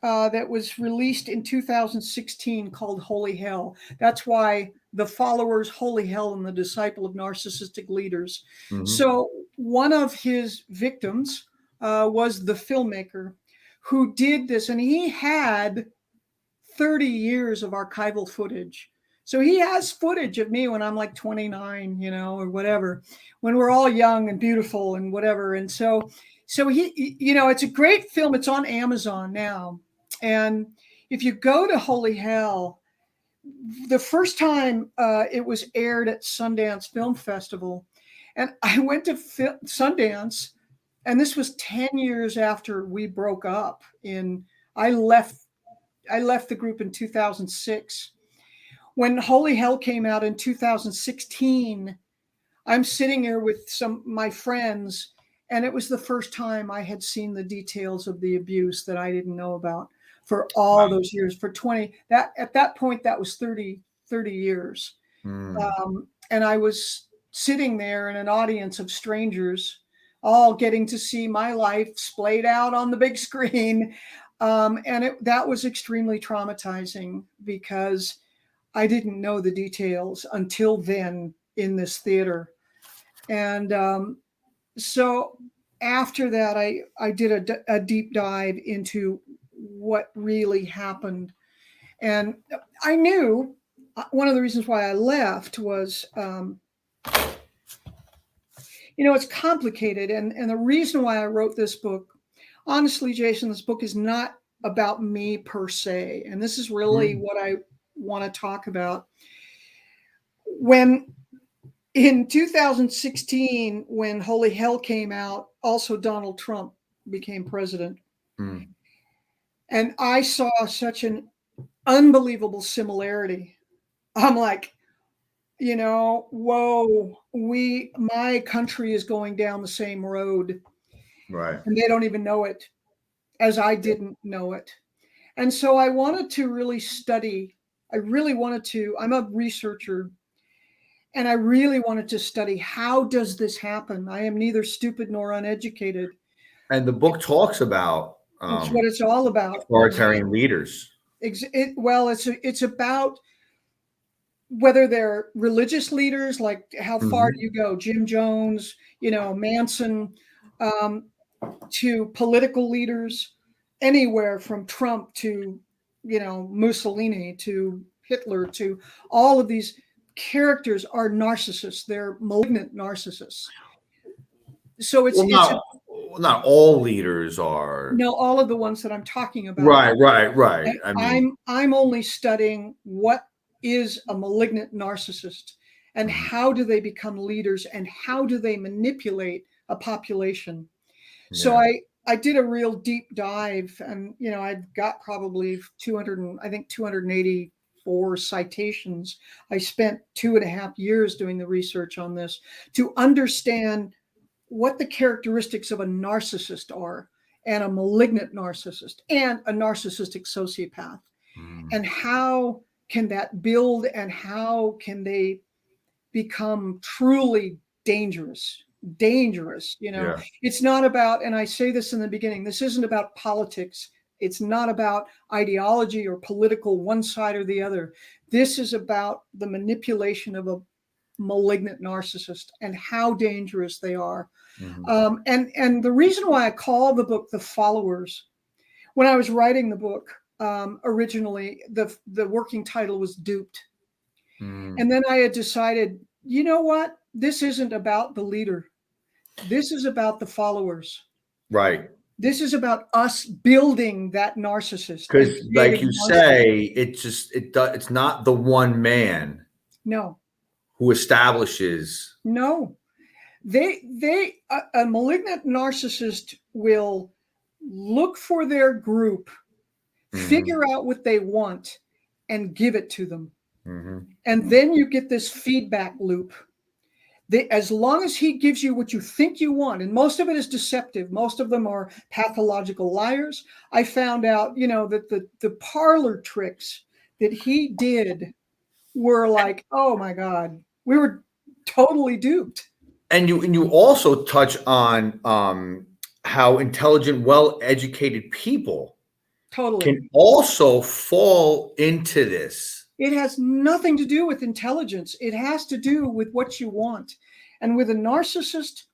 that was released in 2016 called Holy Hell. That's why the followers Holy Hell and the disciple of narcissistic leaders. So one of his victims was the filmmaker who did this, and he had 30 years of archival footage. So he has footage of me when I'm like 29, or whatever, when we're all young and beautiful and whatever. And so he, it's a great film. It's on Amazon now. And if you go to Holy Hell, the first time it was aired at Sundance Film Festival, and I went to Sundance, and this was 10 years after we broke up. I left the group in 2006. When Holy Hell came out in 2016, I'm sitting here with my friends, and it was the first time I had seen the details of the abuse that I didn't know about for all those years. For 20, at that point, that was 30 years. And I was sitting there in an audience of strangers, all getting to see my life splayed out on the big screen. And that was extremely traumatizing because I didn't know the details until then in this theater. And so after that, I did a deep dive into what really happened. And I knew one of the reasons why I left was, it's complicated. And the reason why I wrote this book, honestly, Jason, this book is not about me per se. And this is really what I want to talk about. In 2016, when Holy Hell came out, also Donald Trump became president. And I saw such an unbelievable similarity. I'm like, whoa, my country is going down the same road. Right. And they don't even know it, as I didn't know it. And so I wanted to really study. I'm a researcher. And I really wanted to study, how does this happen? I am neither stupid nor uneducated. And the book talks about That's what it's all about. Authoritarian leaders. It's about whether they're religious leaders, like how far do you go? Jim Jones, Manson, to political leaders, anywhere from Trump to, Mussolini to Hitler, to all of these characters are narcissists. They're malignant narcissists. So not all leaders are. No, all of the ones that I'm talking about. Right. I'm only studying what is a malignant narcissist and how do they become leaders and how do they manipulate a population. Yeah. So I did a real deep dive, and I've got probably 284 citations. I spent 2.5 years doing the research on this to understand what the characteristics of a narcissist are, and a malignant narcissist, and a narcissistic sociopath, and how can that build, and how can they become truly dangerous. Yeah. It's not about, and I say this in the beginning, this isn't about politics. It's not about ideology or political one side or the other. This is about the manipulation of a malignant narcissist and how dangerous they are. And the reason why I call the book The Followers, when I was writing the book, originally the working title was Duped. And then I had decided, you know what? This isn't about the leader. This is about the followers. Right. This is about us building that narcissist. Because, like you say, it's not the one man. No. Who establishes. No. A malignant narcissist will look for their group, figure out what they want, and give it to them. And then you get this feedback loop. As long as he gives you what you think you want, and most of it is deceptive, most of them are pathological liars. I found out, that the parlor tricks that he did were like, oh my God, we were totally duped. And you also touch on how intelligent, well-educated people can also fall into this. It has nothing to do with intelligence. It has to do with what you want. And with a narcissist,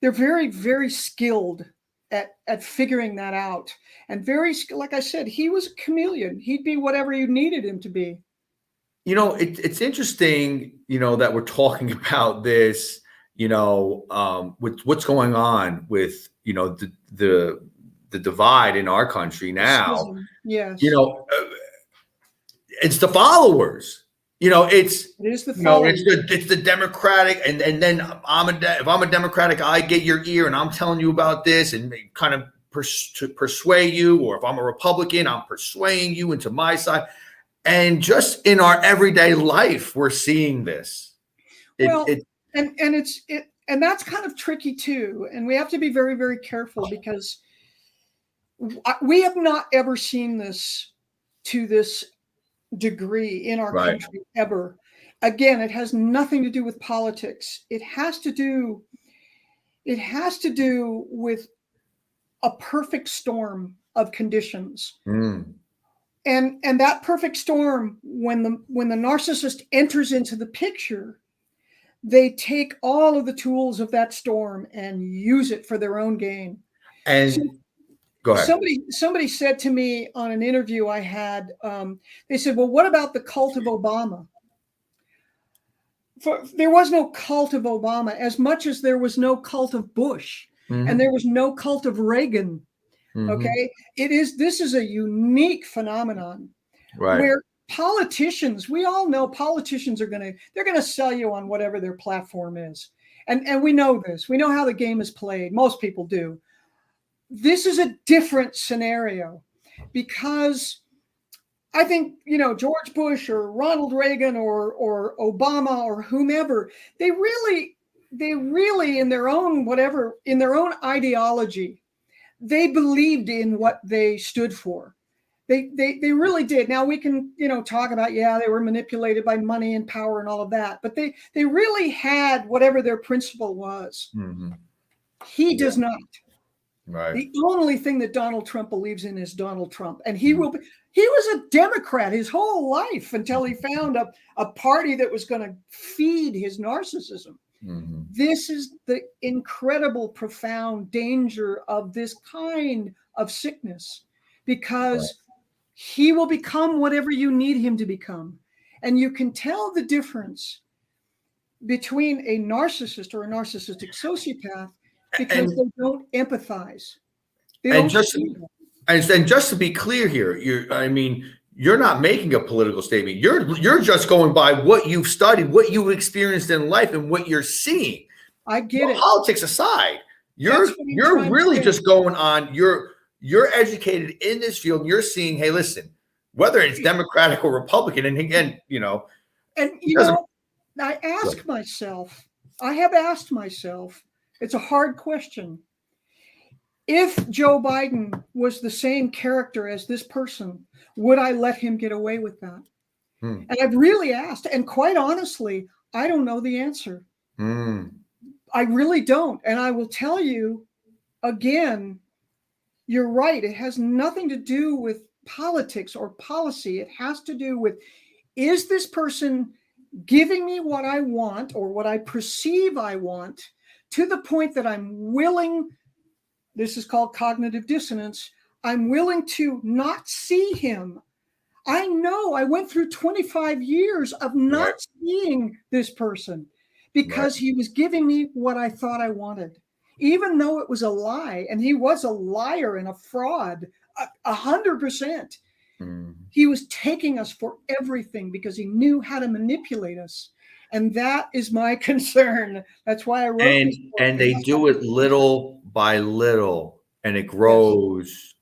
they're very, very skilled at figuring that out. And like I said, he was a chameleon. He'd be whatever you needed him to be. It's interesting, that we're talking about this, with what's going on with, the divide in our country now. Yes. it's the followers. You know, it is the followers. It's the Democratic, and then if I'm a Democratic, I get your ear, and I'm telling you about this, and kind of to persuade you. Or if I'm a Republican, I'm persuading you into my side. And just in our everyday life, we're seeing this. And that's kind of tricky too. And we have to be very, very careful, because we have not ever seen this to this degree in our country ever. Again, it has nothing to do with politics. It has to do with a perfect storm of conditions. And that perfect storm, when the narcissist enters into the picture, they take all of the tools of that storm and use it for their own gain. And so, go ahead. Somebody said to me on an interview I had, they said, well, what about the cult of Obama? There was no cult of Obama, as much as there was no cult of Bush, and there was no cult of Reagan. Okay. This is a unique phenomenon, where politicians, we all know politicians they're going to sell you on whatever their platform is. And we know this. We know how the game is played. Most people do. This is a different scenario, because I think, George Bush or Ronald Reagan or Obama or whomever, they really in their own ideology, they believed in what they stood for. They really did. Now we can, talk about, they were manipulated by money and power and all of that, but they really had whatever their principle was. He does not. Right. The only thing that Donald Trump believes in is Donald Trump. And he was a Democrat his whole life until he found a party that was going to feed his narcissism. This is the incredible, profound danger of this kind of sickness, because he will become whatever you need him to become. And you can tell the difference between a narcissist or a narcissistic sociopath, because they don't empathize. And just to be clear here, you're not making a political statement. You're just going by what you've studied, what you've experienced in life, and what you're seeing. I get it. Politics aside, you're really just going on. You're educated in this field. And you're seeing, hey, listen, whether it's Democratic or Republican, and again, I have asked myself, it's a hard question. If Joe Biden was the same character as this person, would I let him get away with that? And I've really asked, and quite honestly, I don't know the answer. I really don't. And I will tell you again, you're right. It has nothing to do with politics or policy. It has to do with, is this person giving me what I want or what I perceive I want, to the point that I'm willing, this is called cognitive dissonance, I'm willing to not see him. I know I went through 25 years of not seeing this person because he was giving me what I thought I wanted, even though it was a lie. And he was a liar and a fraud, 100%. He was taking us for everything because he knew how to manipulate us. And that is my concern. That's why I wrote this book. And they do it little by little, and it grows.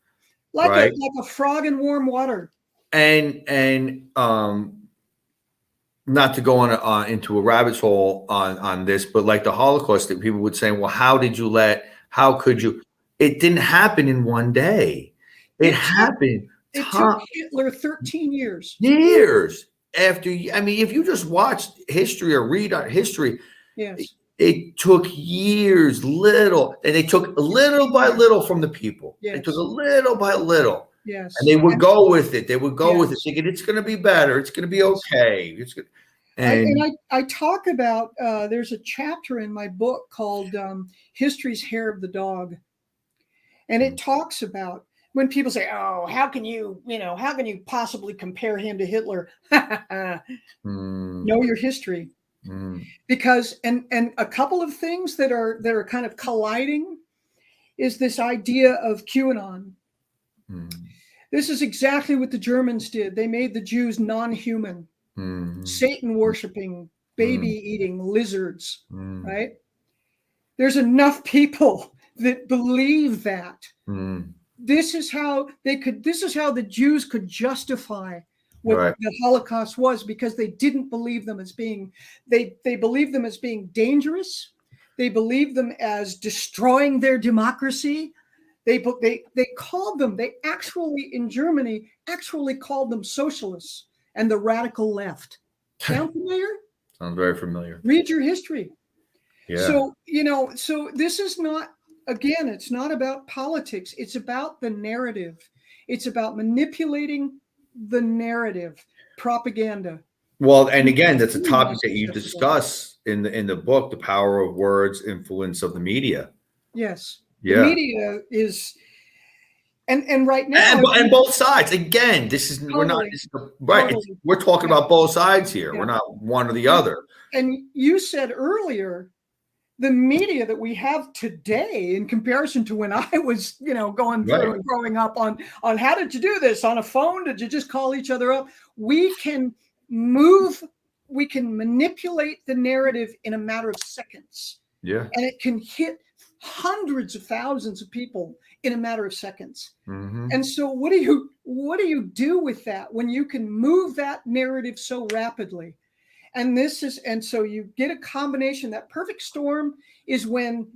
Like a frog in warm water. And not to go on into a rabbit hole on this, but like the Holocaust, that people would say, well, how could you? It didn't happen in one day. It happened. It took Hitler 13 years. After, if you just watch history or read on history, it took years, and they took little by little from the people. They took a little by little. Yes. And they would go with it. They would go with it, thinking it's going to be better. It's going to be okay. It's good. I talk about, there's a chapter in my book called History's Hair of the Dog. And it talks about, when people say, oh, how can you possibly compare him to Hitler? Know your history. Because, and a couple of things that are kind of colliding is this idea of QAnon. This is exactly what the Germans did. They made the Jews non-human, Satan worshiping, baby eating lizards, right? There's enough people that believe that. This is how the Jews could justify what the Holocaust was, because they didn't believe them as being, they believed them as being dangerous. They believed them as destroying their democracy. They called them, they actually, in Germany, actually called them socialists and the radical left. Sound familiar? Sounds very familiar. Read your history. Yeah. So, so this is not, again, it's not about politics. It's about the narrative. It's about manipulating the narrative, propaganda. Well, and again, that's a topic that you discuss in the book, The Power of Words, Influence of the Media. Yes. Yeah. The media is, and right now, and both sides. Again, this is totally, we're not right. Totally. We're talking about both sides here. Yeah. We're not one or the other. And you said earlier, the media that we have today, in comparison to when I was, going through and growing up, on how did you do this on a phone? Did you just call each other up? We can manipulate the narrative in a matter of seconds. Yeah. And it can hit hundreds of thousands of people in a matter of seconds. And so what do you do with that when you can move that narrative so rapidly? And so you get a combination. That perfect storm is when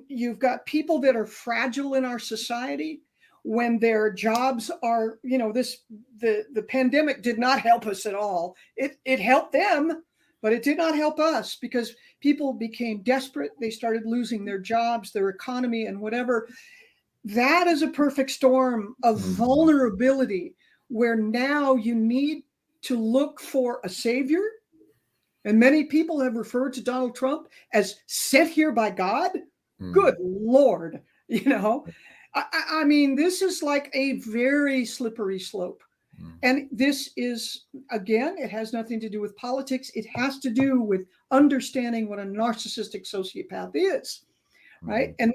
you've got people that are fragile in our society, when their jobs are, the pandemic did not help us at all. It helped them, but it did not help us, because people became desperate. They started losing their jobs, their economy, and whatever. That is a perfect storm of vulnerability, where now you need to look for a savior. And many people have referred to Donald Trump as sent here by God. Good Lord. I mean, this is like a very slippery slope. And this is, again, it has nothing to do with politics. It has to do with understanding what a narcissistic sociopath is, right? And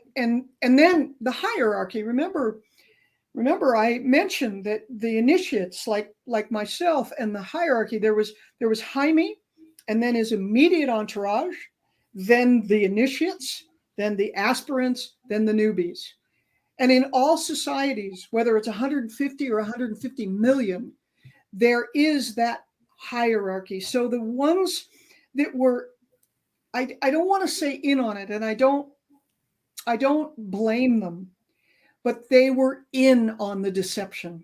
then the hierarchy. Remember, I mentioned that the initiates, like myself, and the hierarchy. There was Jaime, and then his immediate entourage, then the initiates, then the aspirants, then the newbies. And in all societies, whether it's 150 or 150 million, there is that hierarchy. So the ones that were, I don't want to say in on it, and I don't blame them, but they were in on the deception.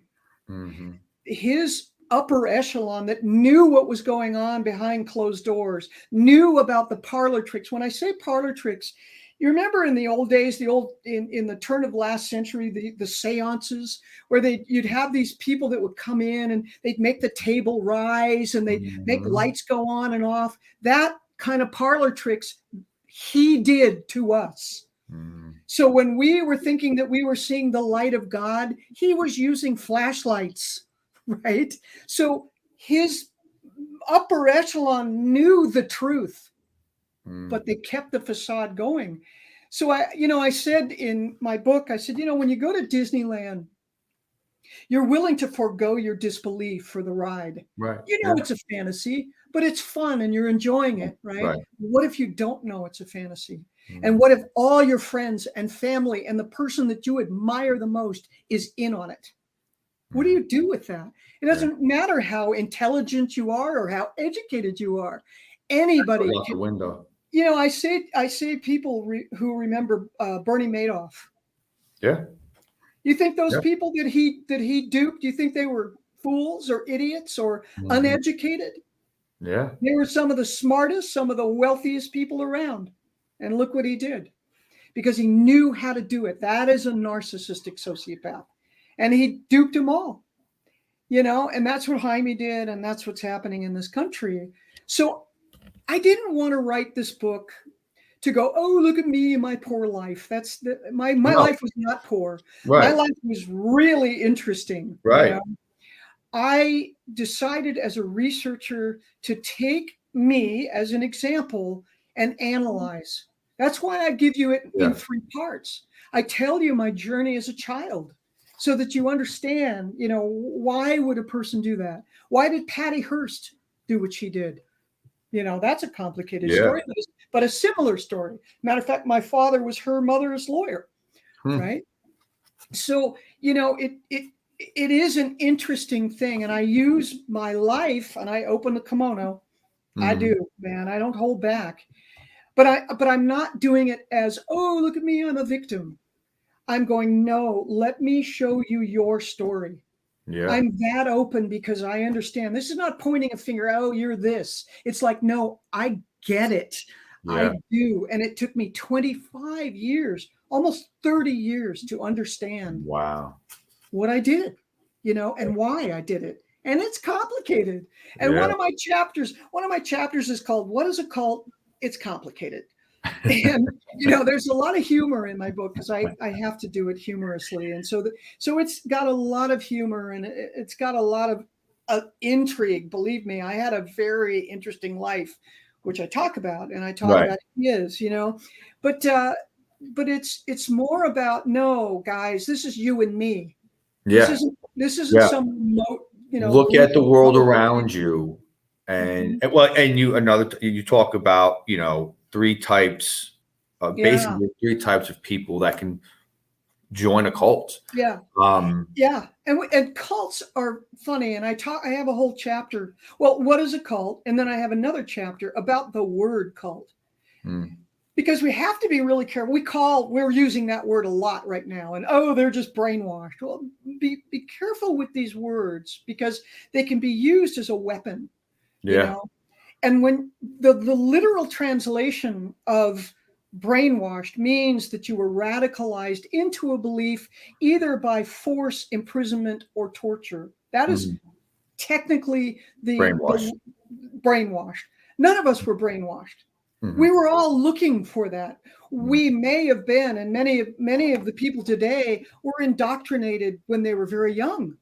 His upper echelon that knew what was going on behind closed doors, knew about the parlor tricks. When I say parlor tricks, you remember in the old days, in the turn of last century, the seances, where you'd have these people that would come in and they'd make the table rise and they'd make lights go on and off. That kind of parlor tricks he did to us. So when we were thinking that we were seeing the light of God, he was using flashlights, right? So his upper echelon knew the truth, but they kept the facade going. So I said in my book, I said, when you go to Disneyland, you're willing to forego your disbelief for the ride. Right. It's a fantasy, but it's fun and you're enjoying it, right? What if you don't know it's a fantasy? And what if all your friends and family and the person that you admire the most is in on it? What do you do with that? It doesn't matter how intelligent you are or how educated you are. Anybody out the window. I say people who remember Bernie Madoff. Yeah. You think those people that he duped, do you think they were fools or idiots or uneducated? Yeah. They were some of the smartest, some of the wealthiest people around. And look what he did, because he knew how to do it. That is a narcissistic sociopath. And he duped them all, and that's what Jaime did. And that's what's happening in this country. So I didn't want to write this book to go, oh, look at me and my poor life. My life was not poor. Right. My life was really interesting. Right. I decided as a researcher to take me as an example and analyze. That's why I give you it in 3 parts. I tell you my journey as a child. so that you understand, why would a person do that? Why did Patty Hearst do what she did? That's a complicated Yeah. story, but a similar story. Matter of fact, my father was her mother's lawyer, right? So, it is an interesting thing. And I use my life, and I open the kimono. I do, man. I don't hold back. But I'm not doing it as, oh, look at me, I'm a victim. I'm going, no, let me show you your story. Yeah. I'm that open because I understand. This is not pointing a finger, oh, you're this. It's like, no, I get it. Yeah. I do. And it took me 25 years, almost 30 years to understand Wow. what I did, and why I did it. And it's complicated. And Yeah. one of my chapters is called What is a Cult? It's Complicated. And there's a lot of humor in my book because I have to do it humorously. And so it's got a lot of humor, and it's got a lot of intrigue. Believe me, I had a very interesting life, which I talk about, and I talk about his, but it's more about, no, guys, this is you and me. Yeah. This isn't some remote, Look at the world around you, and you talk about, three types, basically three types of people that can join a cult. Yeah. Yeah. And cults are funny. And I have a whole chapter. Well, what is a cult? And then I have another chapter about the word cult. Because we have to be really careful. We're using that word a lot right now. And, oh, they're just brainwashed. Well, be careful with these words because they can be used as a weapon. Yeah. And when the literal translation of brainwashed means that you were radicalized into a belief either by force, imprisonment, or torture. That is technically the brainwashed. None of us were brainwashed. We were all looking for that. We may have been, and many of the people today were indoctrinated when they were very young.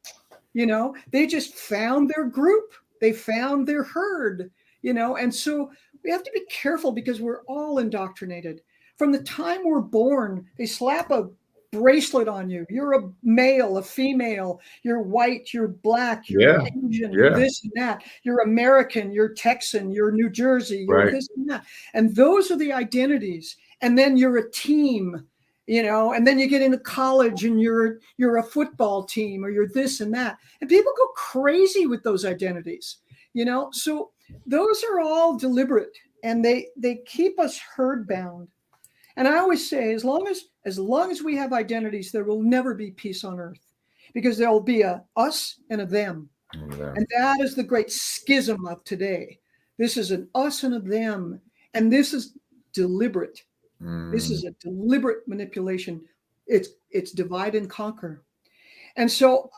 They just found their group. They found their herd, and so we have to be careful because we're all indoctrinated. From the time we're born, they slap a bracelet on you. You're a male, a female, you're white, you're black, you're Asian, you're this and that. You're American, you're Texan, you're New Jersey, you're this and that. And those are the identities. And then you're a team, and then you get into college and you're a football team or you're this and that. And people go crazy with those identities, So those are all deliberate, and they keep us herd bound. And I always say, as long as we have identities, there will never be peace on earth, because there will be a us and a them. And that is the great schism of today. This is an us and a them, and this is deliberate. This is a deliberate manipulation. It's divide and conquer. And so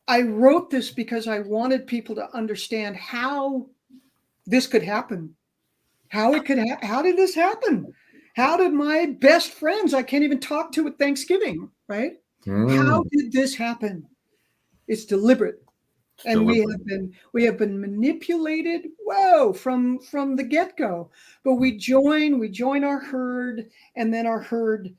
I wrote this because I wanted people to understand how this could happen. How did this happen? How did my best friends I can't even talk to at Thanksgiving, right? How did this happen? It's deliberate. And we have been manipulated, from the get-go. But we join our herd, and then our herd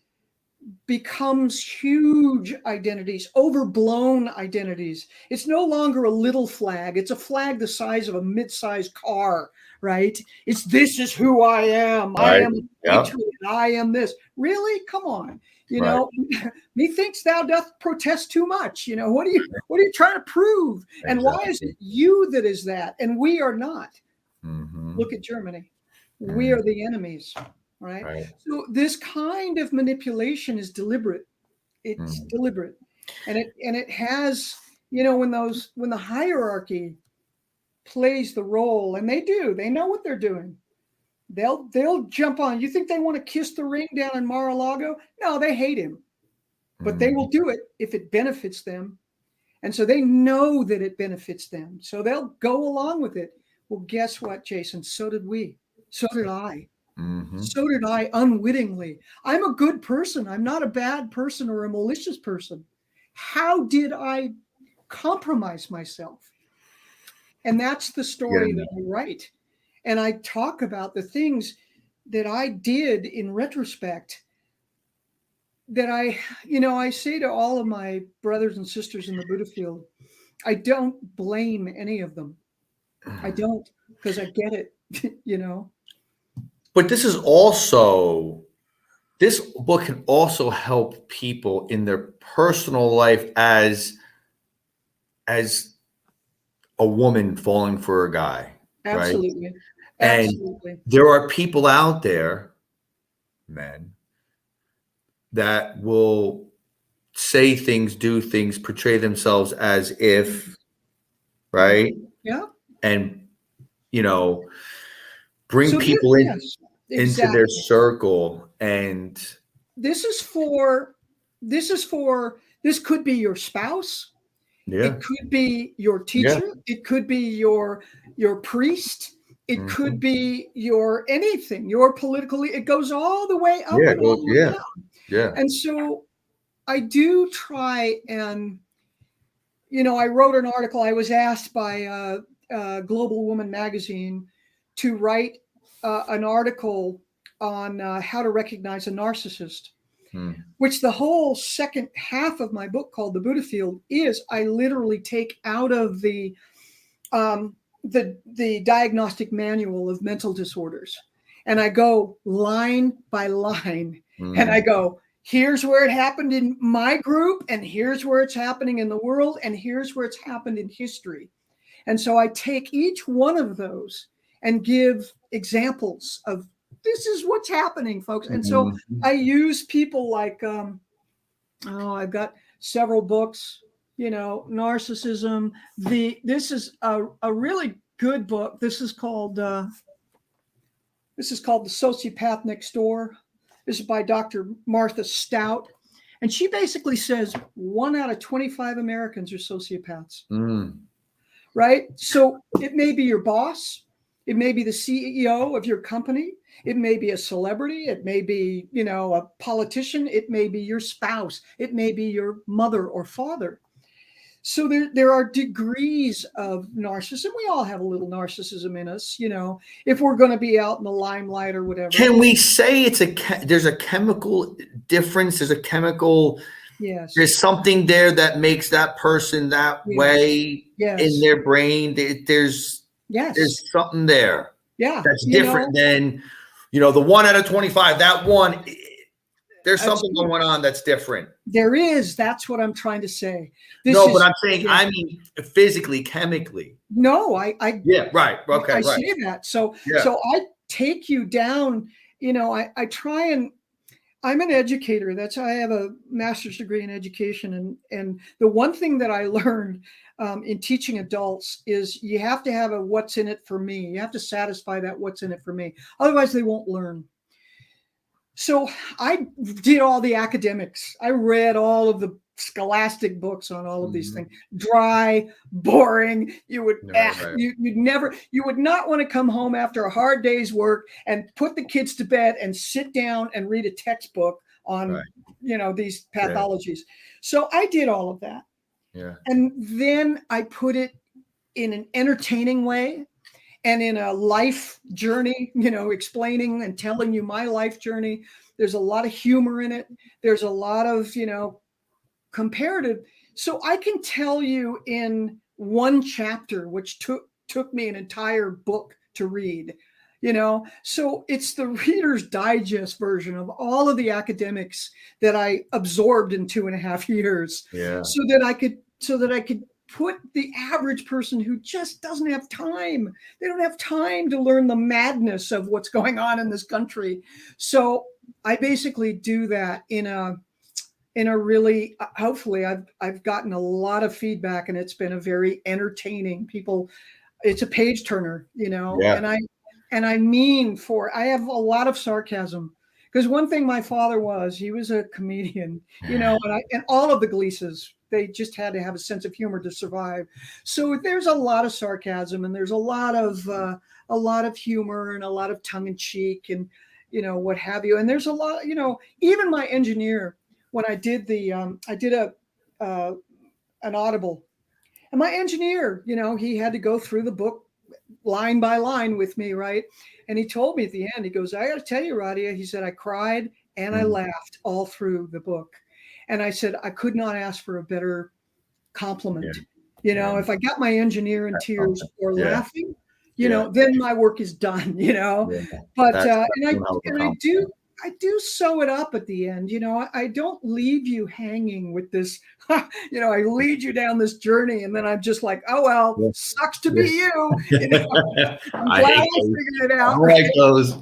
becomes huge identities, overblown identities. It's no longer a little flag. It's a flag the size of a mid-sized car, right? This is who I am. I am a patriot. I am this. Really? Come on. Methinks thou doth protest too much. What are you trying to prove? Exactly. And why is it you that is that? And we are not. Look at Germany. We are the enemies. Right. So this kind of manipulation is deliberate. It's deliberate. And it has, when the hierarchy plays the role, and they know what they're doing. They'll jump on. You think they want to kiss the ring down in Mar-a-Lago? No, they hate him. But they will do it if it benefits them. And so they know that it benefits them. So they'll go along with it. Well, guess what, Jason? So did we. So did I. So did I, unwittingly. I'm a good person. I'm not a bad person or a malicious person. How did I compromise myself? And that's the story that I write. And I talk about the things that I did in retrospect that I say to all of my brothers and sisters in the Buddha field, I don't blame any of them. I don't, because I get it, But this book can also help people in their personal life as a woman falling for a guy, right? Absolutely. And Absolutely. there are people out there, men, that will say things, do things, portray themselves as if, right? Yeah. And, bring So people yes, into their exactly. circle. And This could be your spouse. yeah, It could be your yeah. teacher. It could be your priest. It could Mhm. be your anything, your politically. It goes all the way up Yeah, and all go, the way yeah, down. yeah. And so I do try and, I wrote an article. I was asked by Global Woman magazine to write an article on how to recognize a narcissist, Hmm. which the whole second half of my book called The Buddha Field is I literally take out of um, the diagnostic manual of mental disorders, and I go line by line, and I Mm. go, here's where it happened in my group, and here's where it's happening in the world, and here's where it's happened in history. And so I take each one of those and give examples of this is what's happening, folks. And so Mhm. I use people like, I've got several books, narcissism. This is a really good book. This is called The Sociopath Next Door. This is by Dr. Martha Stout. And she basically says 1 out of 25 Americans are sociopaths, Mm. right? So it may be your boss, it may be the CEO of your company, it may be a celebrity, it may be, a politician, it may be your spouse, it may be your mother or father. So there are degrees of narcissism. We all have a little narcissism in us, if we're going to be out in the limelight or whatever. Can we say there's a chemical difference? Yes. There's something there that makes that person that Yes. way in Yes. their brain. Yes. There's something there Yeah. that's different than, the 1 out of 25. That one, there's That's something going on that's different. There is. That's what I'm trying to say. This No, but is. I'm saying, Yeah. I mean, physically, chemically. No, Yeah, right. Okay, I right. say that. So Yeah. I take you down. I try and I'm an educator. I have a master's degree in education, and the one thing that I learned in teaching adults is you have to have a what's in it for me. You have to satisfy that what's in it for me. Otherwise, they won't learn. So I did all the academics. I read all of the scholastic books on all of these things. Dry, boring. You would Right. you would not want to come home after a hard day's work and put the kids to bed and sit down and read a textbook on Right. these pathologies. So I did all of that. Yeah. And then I put it in an entertaining way and in a life journey, explaining and telling you my life journey. There's a lot of humor in it. There's a lot of, comparative. So I can tell you in one chapter, which took me an entire book to read, so it's the Reader's Digest version of all of the academics that I absorbed in 2.5 years. Yeah. So that I could put the average person who just doesn't have time. They don't have time to learn the madness of what's going on in this country. So I basically do that in a really, hopefully I've gotten a lot of feedback, and it's been a very entertaining people. It's a page turner, Yeah. and I have a lot of sarcasm, because one thing my father he was a comedian, and all of the Gleises, they just had to have a sense of humor to survive. So there's a lot of sarcasm, and there's a lot of humor, and a lot of tongue in cheek, and what have you. And there's a lot, even my engineer, when I did an audible, and my engineer, he had to go through the book line by line with me, right? And he told me at the end, he goes, I got to tell you, Rhadia, he said, I cried and I laughed all through the book. And I said, I could not ask for a better compliment. You know, if I got my engineer in tears or laughing, you know, then my work is done, you know. But I do sew it up at the end. You know, I don't leave you hanging with this, you know, I lead you down this journey and then I'm just like, oh, well, sucks to be you. You know, I'm glad I figured it out. I like those.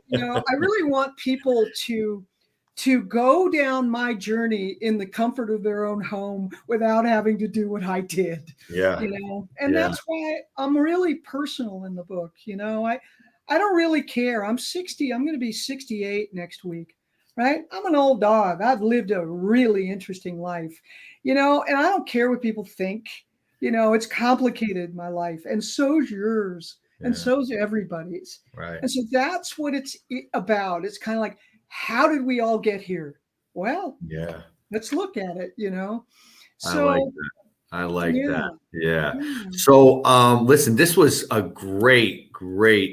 You know, I really want people to go down my journey in the comfort of their own home without having to do what I did. Yeah. You know, and that's why I'm really personal in the book. You know, I don't really care. I'm 60. I'm going to be 68 next week, right? I'm an old dog. I've lived a really interesting life, you know, and I don't care what people think. You know, it's complicated, my life, and so's yours, and so's everybody's. Right. And so that's what it's about. It's kind of like, how did we all get here? Well, let's look at it, you know. So I like that. Yeah. So listen, this was a great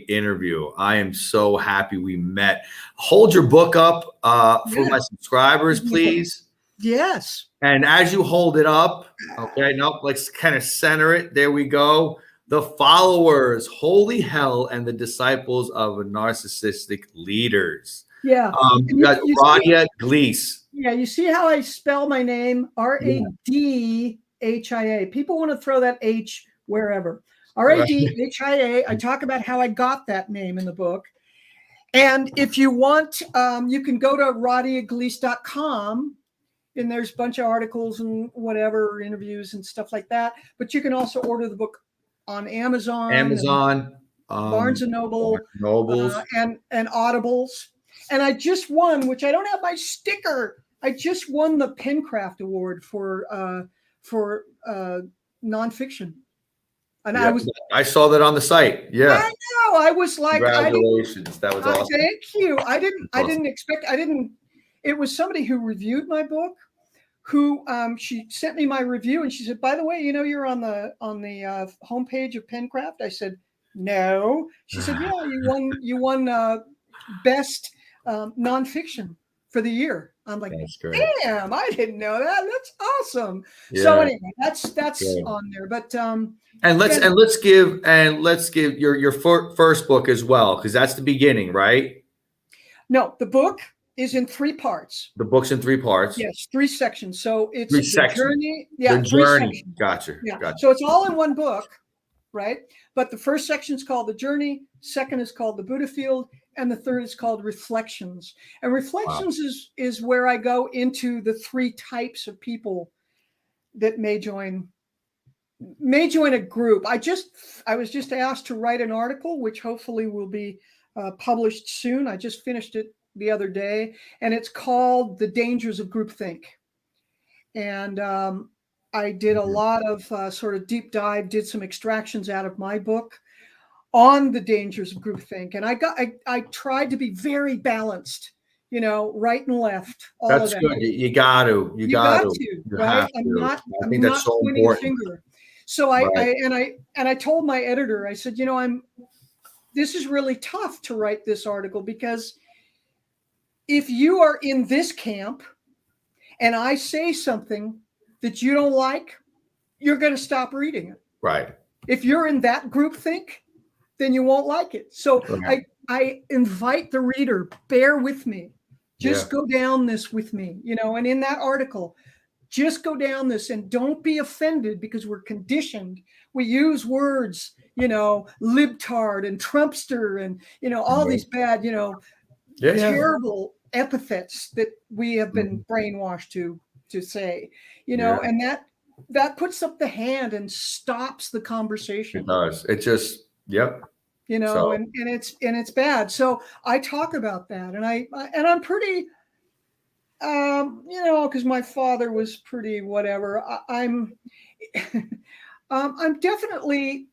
interview. I am so happy we met. Hold your book up for my subscribers, please. Yes. And as you hold it up, okay, let's kind of center it. There we go. The Followers, Holy Hell, and the Disciples of Narcissistic Leaders. Yeah. You got Radhia Gleis. Yeah, you see how I spell my name? Radhia. People want to throw that H wherever. Radhia. I talk about how I got that name in the book. And if you want, you can go to RadhiaGleis.com, and there's a bunch of articles and whatever, interviews and stuff like that. But you can also order the book on Amazon, Barnes and Noble, and Audibles. And I just won, which I don't have my sticker. I just won the Pencraft Award for nonfiction. And I saw that on the site. Yeah. I know. I was like, congratulations. That was awesome. Thank you. I didn't expect, it was somebody who reviewed my book who she sent me my review and she said, by the way, you know, you're on the homepage of Pencraft. I said, no. She said, yeah, you won best nonfiction for the year. I'm like, damn, I didn't know that. That's awesome. Yeah. So anyway, that's on there. But and let's give your first book as well, because that's the beginning, right? No, the book is in 3 parts. The book's in 3 parts. Yes, 3 sections. So it's the journey. Yeah, the journey. Gotcha. Yeah. Gotcha. So it's all in one book, right? But the first section is called The Journey, second is called The Buddha Field, and the third is called Reflections. And Reflections is where I go into the 3 types of people that may join a group. I was just asked to write an article, which hopefully will be published soon. I just finished it the other day, and it's called The Dangers of Groupthink. And I did a lot of sort of deep dive, did some extractions out of my book on the dangers of groupthink. And I tried to be very balanced, you know, right and left. That's good. You got to, right? I think that's so important. So I told my editor, I said, you know, this is really tough to write this article, because if you are in this camp and I say something that you don't like, you're going to stop reading it. Right. If you're in that groupthink, then you won't like it. So I invite the reader, bear with me. Just go down this with me, you know, and in that article, just go down this and don't be offended, because we're conditioned. We use words, you know, libtard and Trumpster and, you know, all these bad, you know, terrible epithets that we have been brainwashed to say, you know, and that puts up the hand and stops the conversation. It does. It just, you know, and it's bad. So I talk about that, and I'm pretty, you know, because my father was pretty whatever. I'm definitely,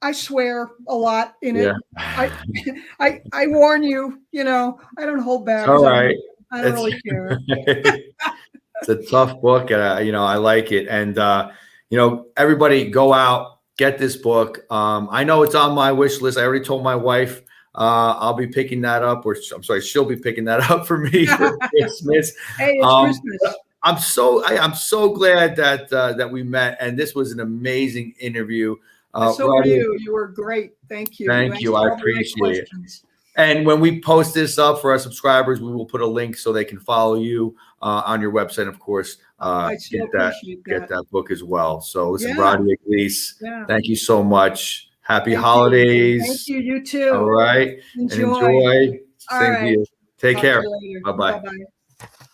I swear a lot in it. I warn you, you know, I don't hold back. All right. I don't really care. It's a tough book, and you know, I like it. And you know, everybody go out, get this book. I know it's on my wish list. I already told my wife I'll be picking that up, or I'm sorry, she'll be picking that up for me for Christmas. Hey, it's Christmas. I'm so glad that we met, and this was an amazing interview. So were you. You were great. Thank you. Thank you. I appreciate it. And when we post this up for our subscribers, we will put a link so they can follow you on your website, of course. Get that book as well. So listen, Radhia Gleis, thank you so much. Happy holidays. Thank you. You too. All right. Enjoy. And enjoy. Same to you. Take care. Bye-bye. Bye-bye.